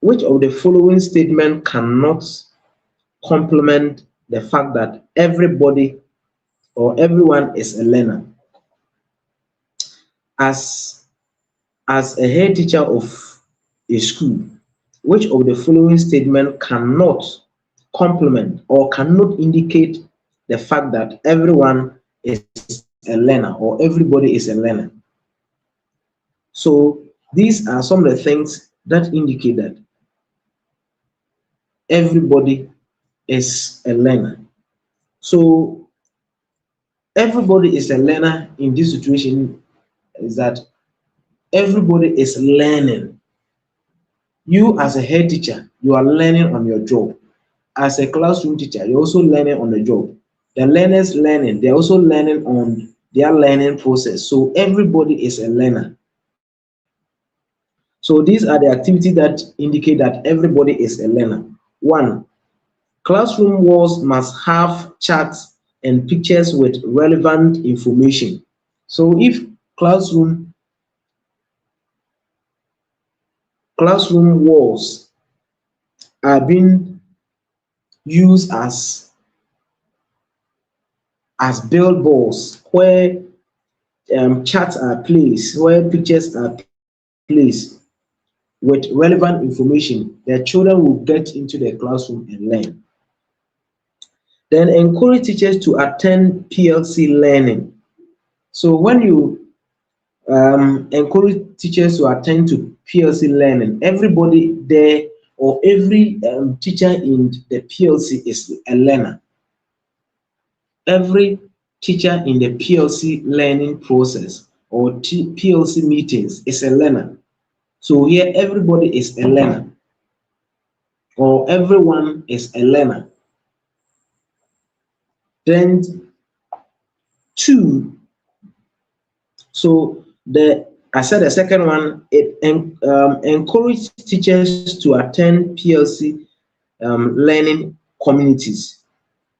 which of the following statement cannot complement the fact that everybody or everyone is a learner? As a head teacher of a school, which of the following statement cannot complement or cannot indicate the fact that everyone is a learner or everybody is a learner? So these are some of the things that indicate that everybody is a learner. So everybody is a learner in this situation is that everybody is learning. You as a head teacher, you are learning on your job. As a classroom teacher, you're also learning on the job. The learners learning, they're also learning on their learning process. So everybody is a learner. So these are the activities that indicate that everybody is a learner. One, classroom walls must have charts and pictures with relevant information. So if classroom walls are being used as billboards where charts are placed, where pictures are placed with relevant information, the children will get into the classroom and learn. Then encourage teachers to attend PLC learning. So when you encourage teachers to attend to PLC learning, everybody there or every teacher in the PLC is a learner. Every teacher in the PLC learning process or PLC meetings is a learner. So here everybody is a learner or everyone is a learner. Then two, so I said the second one, it encourage teachers to attend PLC learning communities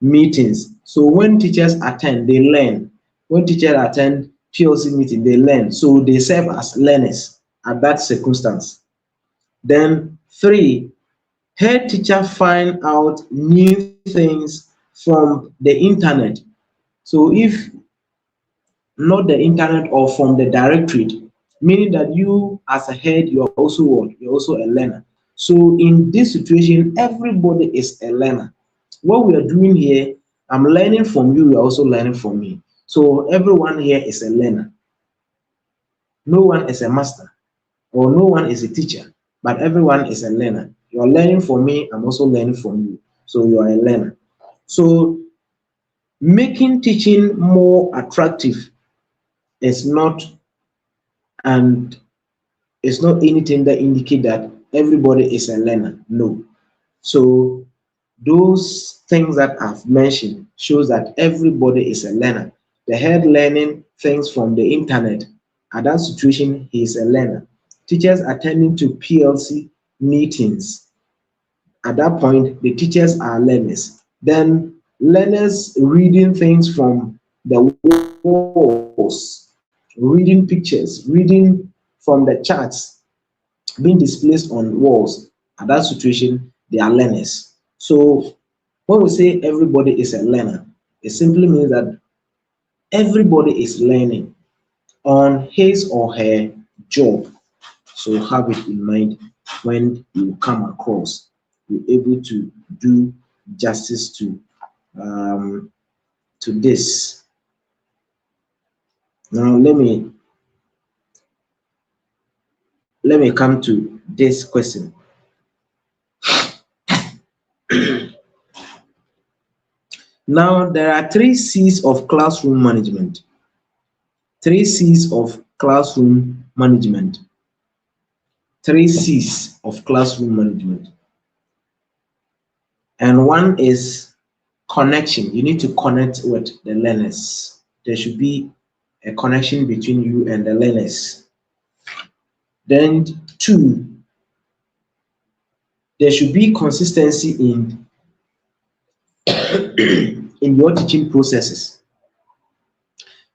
meetings. So when teachers attend, they learn. When teachers attend PLC meeting, they learn. So they serve as learners at that circumstance. Then three, head teacher find out new things from the internet. So if not the internet or from the directorate, meaning that you as a head, you're also what? You're also a learner. So in this situation, everybody is a learner. What we are doing here, I'm learning from you, you're also learning from me. So everyone here is a learner. No one is a master or no one is a teacher, but everyone is a learner. You're learning from me, I'm also learning from you. So you are a learner. So making teaching more attractive is not and it's not anything that indicate that everybody is a learner. No. So those things that I've mentioned shows that everybody is a learner. The head learning things from the internet, at that situation, he is a learner. Teachers attending to PLC meetings, at that point, the teachers are learners. Then learners reading things from the walls, reading pictures, reading from the charts being displayed on walls, at that situation, they are learners. So when we say everybody is a learner, it simply means that everybody is learning on his or her job. So have it in mind when you come across, you're able to do justice to this. Now let me come to this question. Now there are 3 C's of classroom management. 3 C's of classroom management. 3 C's of classroom management. And one is connection. You need to connect with the learners. There should be a connection between you and the learners. Then 2, there should be consistency in in your teaching processes.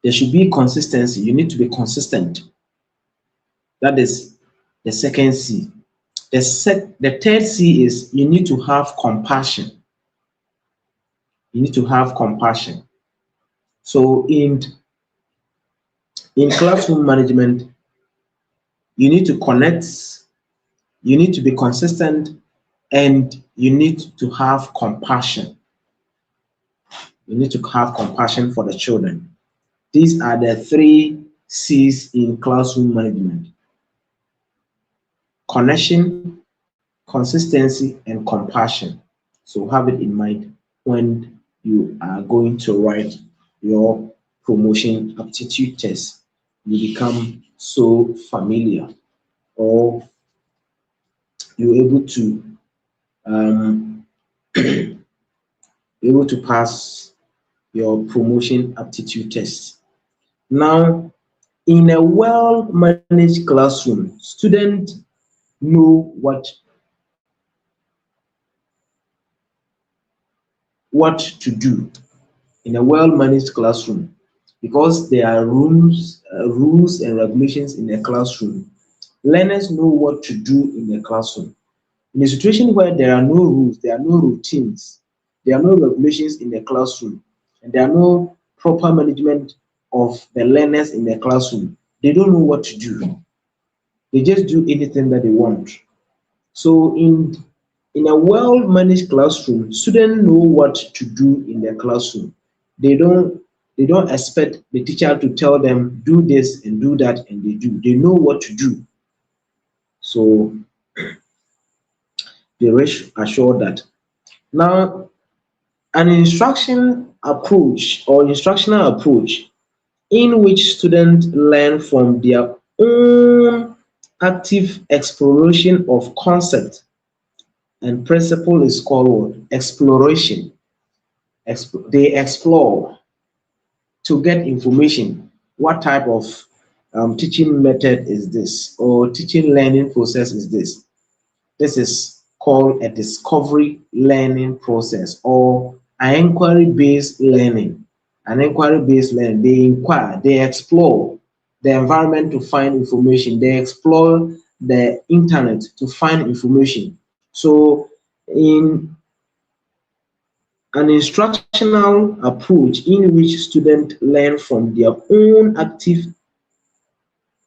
There should be consistency. You need to be consistent. That is the second C. The third C is you need to have compassion. You need to have compassion. So in classroom management, you need to connect, you need to be consistent, and you need to have compassion. You need to have compassion for the children. These are the three C's in classroom management: connection, consistency, and compassion. So have it in mind when you are going to write your promotion aptitude test. You become so familiar, or you're able to um, pass your promotion aptitude test. Now, in a well-managed classroom, students know what to do in a well-managed classroom, because there are rules and regulations in a classroom. Learners know what to do in a classroom. In a situation where there are no rules, there are no routines, there are no regulations in the classroom, and there are no proper management of the learners in the classroom, they don't know what to do. They just do anything that they want. So in a well-managed classroom, students know what to do in the classroom. They don't expect the teacher to tell them do this and do that, and they do. They know what to do. So they rest assured that. Now, an instructional approach in which students learn from their own active exploration of concept and principle is called what? Exploration. They explore to get information. What type of teaching method is this, or teaching learning process is this? This is called a discovery learning process, or an inquiry-based learning. An inquiry-based learning, they inquire, they explore the environment to find information, they explore the internet to find information. So in an instructional approach in which students learn from their own active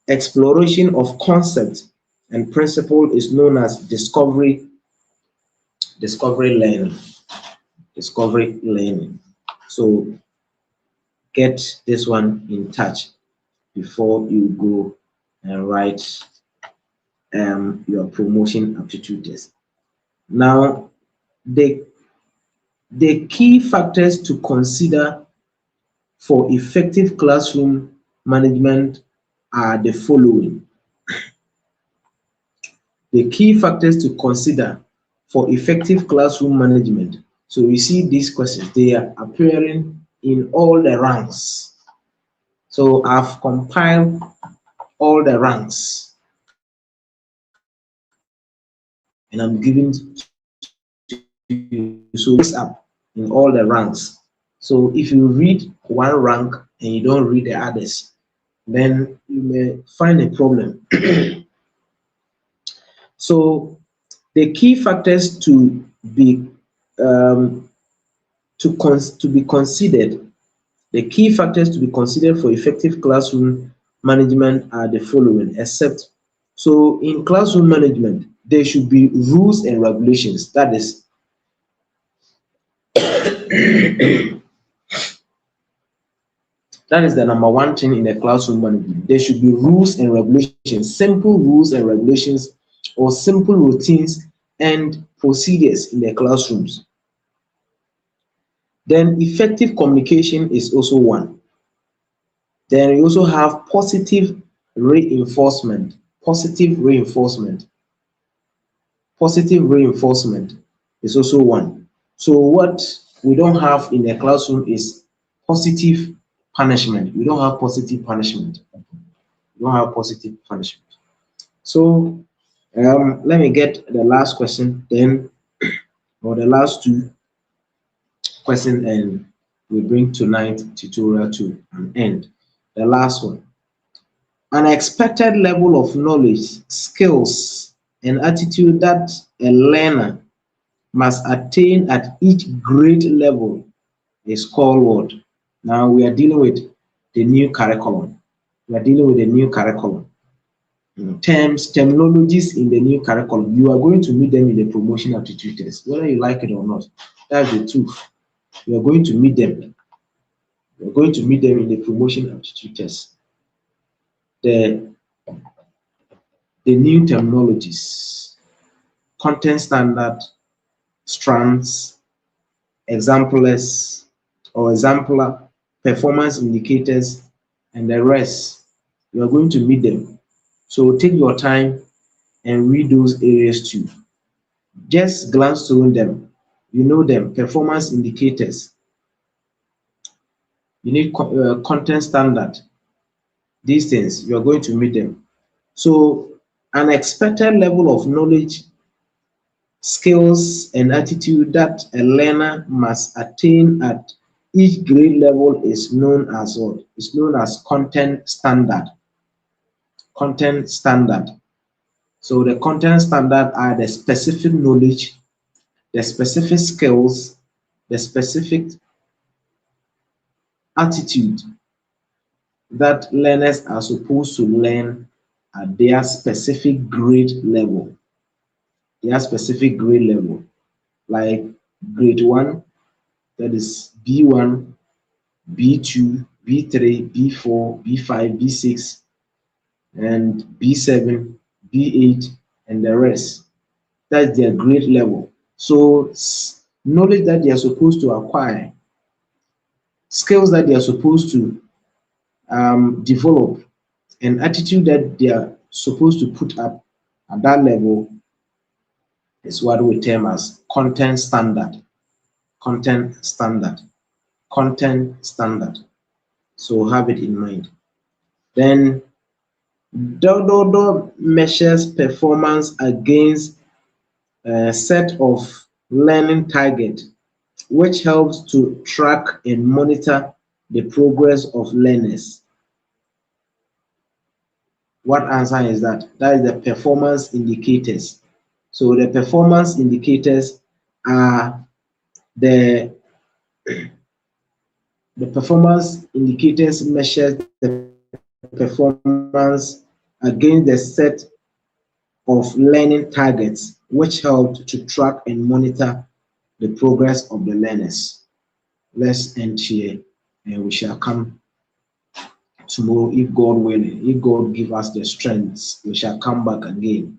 exploration of concepts and principle is known as discovery learning. Discovery learning. So get this one in touch before you go and write your promotion aptitude test. Now, the key factors to consider for effective classroom management are the following. The key factors to consider for effective classroom management. So you see these questions, they are appearing in all the ranks. So I've compiled all the ranks and I'm giving you, so it's up in all the ranks. So if you read one rank and you don't read the others, then you may find a problem. So the key factors to be considered, the key factors to be considered for effective classroom management are the following, except so in classroom management there should be rules and regulations. That is that is the number one thing in the classroom management. There should be rules and regulations, simple rules and regulations, or simple routines and procedures in the classrooms. Then effective communication is also one. Then you also have positive reinforcement. Positive reinforcement. Positive reinforcement is also one. So what we don't have in the classroom is positive punishment. We don't have positive punishment. We don't have positive punishment. So let me get the last question then, or the last two. question, and we bring tonight's tutorial to an end. The last one. An expected level of knowledge, skills, and attitude that a learner must attain at each grade level is called what? Now we are dealing with the new curriculum. We are dealing with the new curriculum. Terminologies in the new curriculum. You are going to meet them in the promotion aptitude test, whether you like it or not. That's the truth. You are going to meet them. You are going to meet them in the promotion aptitude test. The new terminologies, content standard, strands, exemplars or exemplar, performance indicators, and the rest. You are going to meet them. So take your time and read those areas too. Just glance through them. You know them, performance indicators. You need content standard. These things, you're going to meet them. So an expected level of knowledge, skills, and attitude that a learner must attain at each grade level is known as what? It's known as content standard. Content standard. So the content standard are the specific knowledge, the specific skills, the specific attitude that learners are supposed to learn at their specific grade level. Their specific grade level. Like grade 1, that is B1, B2, B3, B4, B5, B6, and B7, B8, and the rest. That's their grade level. So knowledge that they are supposed to acquire, skills that they are supposed to develop, and attitude that they are supposed to put up at that level is what we term as content standard. Content standard. Content standard. So have it in mind. Then DODO measures performance against a set of learning targets, which helps to track and monitor the progress of learners. What answer is that? That is the performance indicators. So the performance indicators are the performance indicators measures the performance against the set of learning targets, which help to track and monitor the progress of the learners. Let's end here, and we shall come tomorrow if God willing. If God give us the strength, we shall come back again.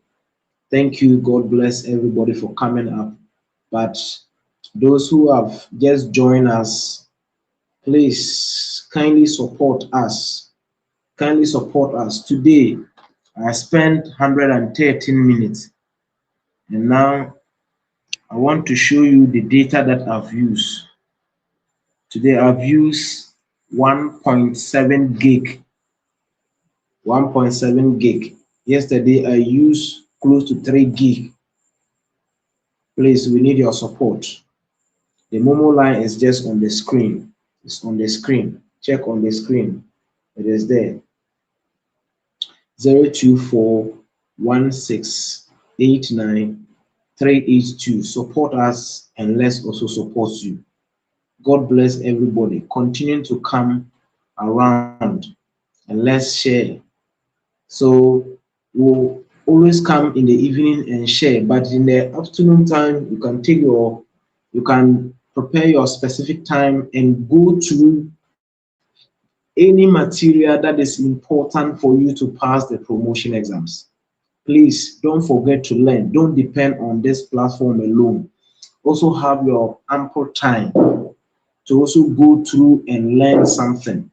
Thank you. God bless everybody for coming up. But those who have just joined us, please kindly support us. Kindly support us. Today, I spent 113 minutes, and now I want to show you the data that I've used. Today, I've used 1.7 gig. 1.7 gig. Yesterday, I used close to 3 gig. Please, we need your support. The Momo line is just on the screen. It's on the screen. Check on the screen. It is there. 0241689 Support us, and let's also support you. God bless everybody. Continue to come around and let's share. So we'll always come in the evening and share, but in the afternoon time, you can prepare your specific time and go through any material that is important for you to pass the promotion exams. Please don't forget to learn. Don't depend on this platform alone. Also have your ample time to also go through and learn something.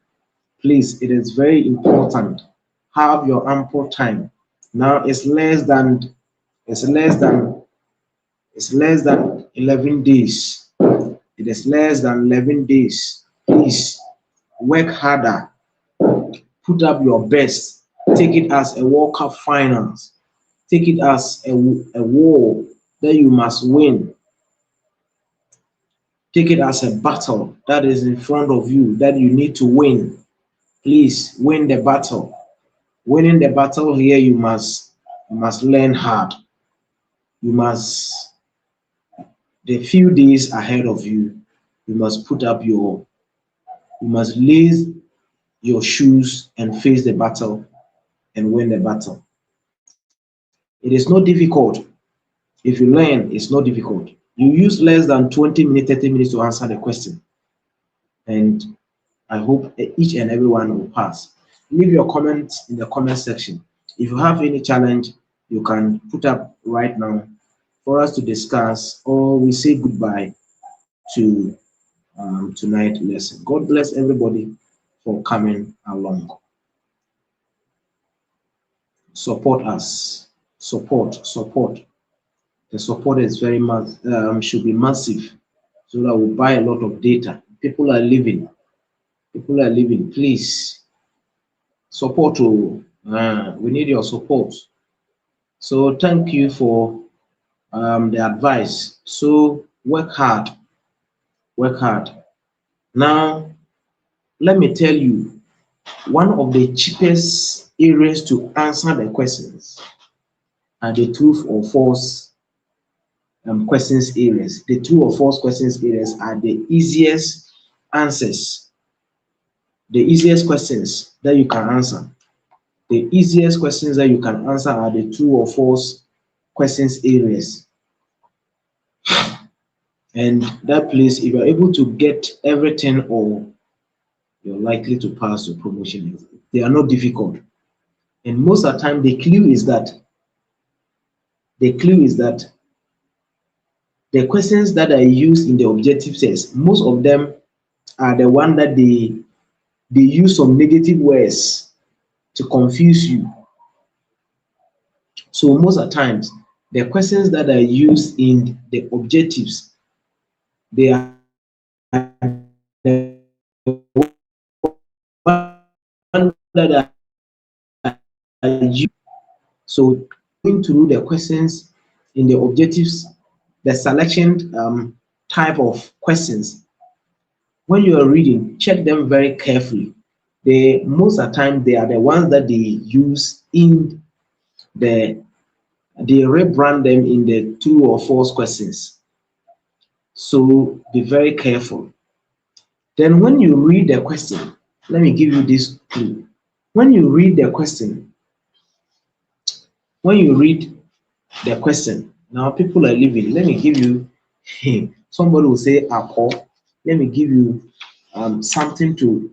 Please, it is very important. Have your ample time. Now it's less than 11 days. It is less than 11 days. Please work harder. Put up your best. Take it as a World Cup finals. Take it as a war that you must win. Take it as a battle that is in front of you that you need to win. Please win the battle. Winning the battle here, you must learn hard. You must, the few days ahead of you, you must you must lace your shoes and face the battle and win the battle. It is not difficult. If you learn, it's not difficult. You use less than 20 minutes, 30 minutes to answer the question. And I hope each and everyone will pass. Leave your comments in the comment section. If you have any challenge, you can put up right now for us to discuss, or we say goodbye to tonight's lesson. God bless everybody for coming along. Support us. Support. The support is very much should be massive, so that we'll buy a lot of data. People are living. Please support. We need your support. So thank you for the advice. So work hard. Now, let me tell you, one of the cheapest areas to answer the questions are the true or false questions areas. The true or false questions areas are the easiest answers, the easiest questions that you can answer. The easiest questions that you can answer are the true or false questions areas. And that place, if you're able to get everything, or you're likely to pass your promotion. They are not difficult. And most of the time, the clue is that the questions that are used in the objective test, most of them are the one that they use some negative words to confuse you. So most of the times, the questions that are used in the objectives, they are the one that are used. So going through the questions in the objectives, the selection type of questions, when you are reading, check them very carefully. Most of the time, they are the ones that they use in they rebrand them in the true or false questions. So be very careful. Then when you read the question, let me give you this clue. When you read the question, now people are living. Let me give you, somebody will say apple. Let me give you something to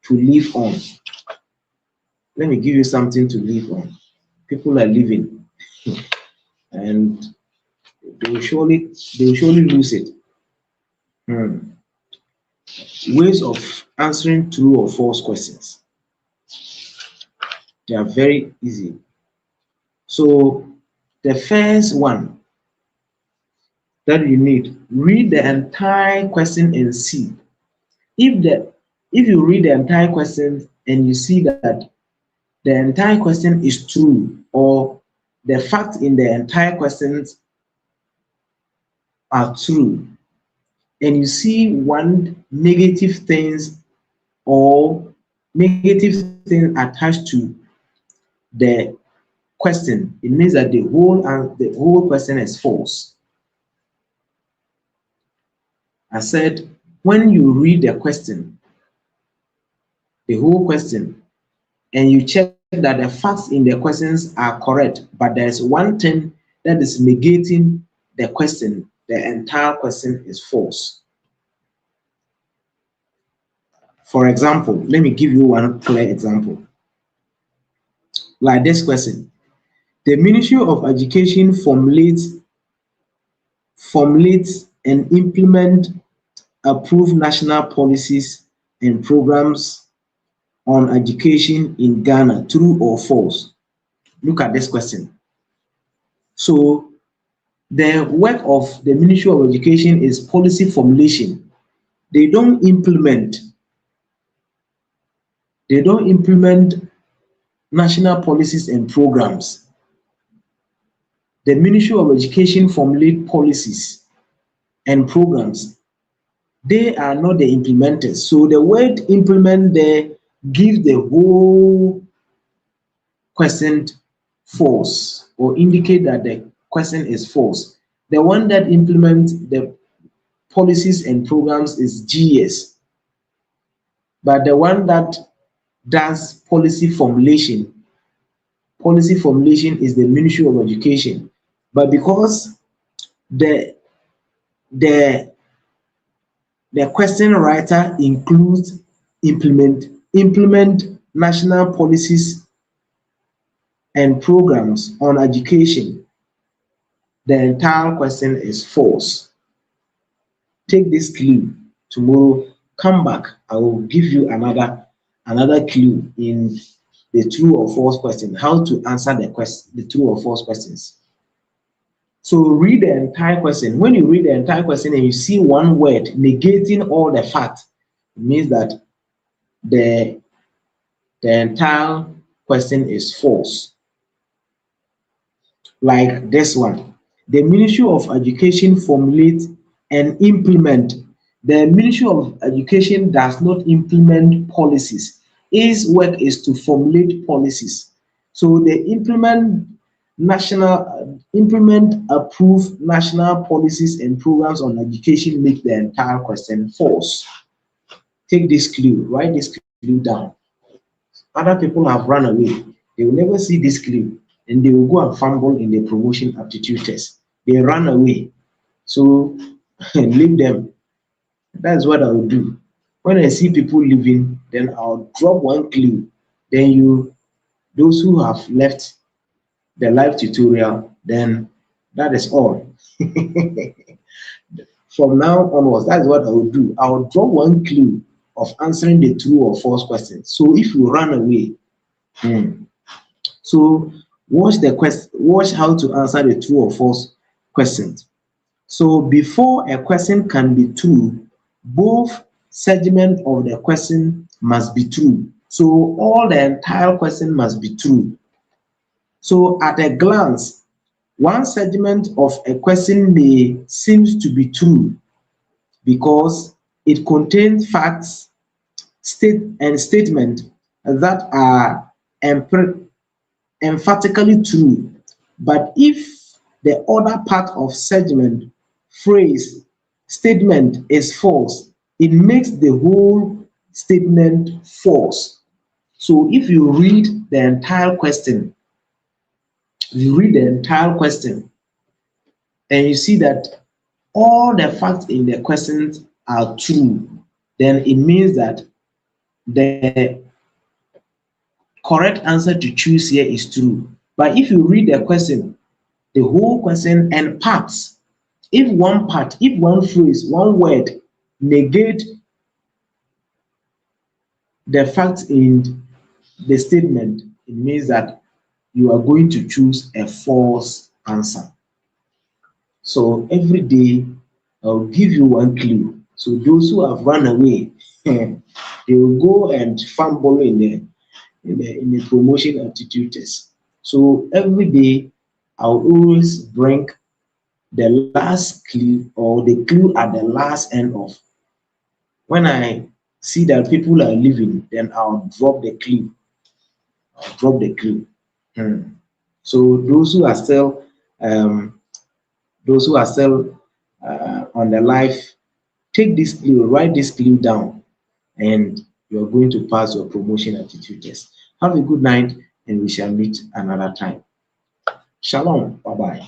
live on. Let me give you something to live on. People are living, and they will surely lose it. Ways of answering true or false questions. They are very easy. So the first one that you need, read the entire question and see. If you read the entire question and you see that the entire question is true, or the facts in the entire questions are true, and you see one negative things or negative thing attached to the question, it means that the whole question is false. I said, when you read the question, the whole question, and you check that the facts in the questions are correct, but there's one thing that is negating the question, the entire question is false. For example, let me give you one clear example. Like this question: the Ministry of Education formulates and implement approved national policies and programs on education in Ghana, true or false? Look at this question. So the work of the Ministry of Education is policy formulation. They don't implement national policies and programs. The Ministry of Education formulate policies and programs They are not the implementers. So the word implement there gives the whole question false, or indicate that the question is false. The one that implements the policies and programs is GES, but the one that does policy formulation is the Ministry of Education. But because the the the question writer includes implement national policies and programs on education, the entire question is false. Take this clue. Tomorrow, come back. I will give you another clue in the true or false question, how to answer the true or false questions. So read the entire question. When you read the entire question and you see one word negating all the facts, it means that the entire question is false. Like this one. The Ministry of Education formulates and implement. The Ministry of Education does not implement policies. Its work is to formulate policies. So they implement approved national policies and programs on education make the entire question false. Take this clue, write this clue down. Other people have run away. They will never see this clue and they will go and fumble in the promotion aptitude test. They run away. So leave them. That's what I will do. When I see people leaving, then I'll drop one clue. Then those who have left the live tutorial, then that is all. From now onwards, that's what I will do. I will drop one clue of answering the true or false question. So if you run away, so watch how to answer the true or false questions. So before a question can be true, both segments of the question must be true. So all the entire question must be true. So at a glance, one segment of a question may seem to be true because it contains facts and statements that are emphatically true. But if the other part of segment, phrase, statement is false, it makes the whole statement false. So if you read the entire question, and you see that all the facts in the questions are true, then it means that the correct answer to choose here is true. But if you read the question, the whole question and parts, if one phrase, one word negate the facts in the statement, it means that you are going to choose a false answer. So every day I'll give you one clue. So those who have run away, they will go and fumble in the promotion aptitude test. So every day I'll always bring the last clue or the clue at the last end of. When I see that people are leaving, then I'll drop the clue. So those who are still on the live, take this clue, write this clue down, and you're going to pass your promotion aptitude test. Have a good night, and we shall meet another time. Shalom. Bye-bye.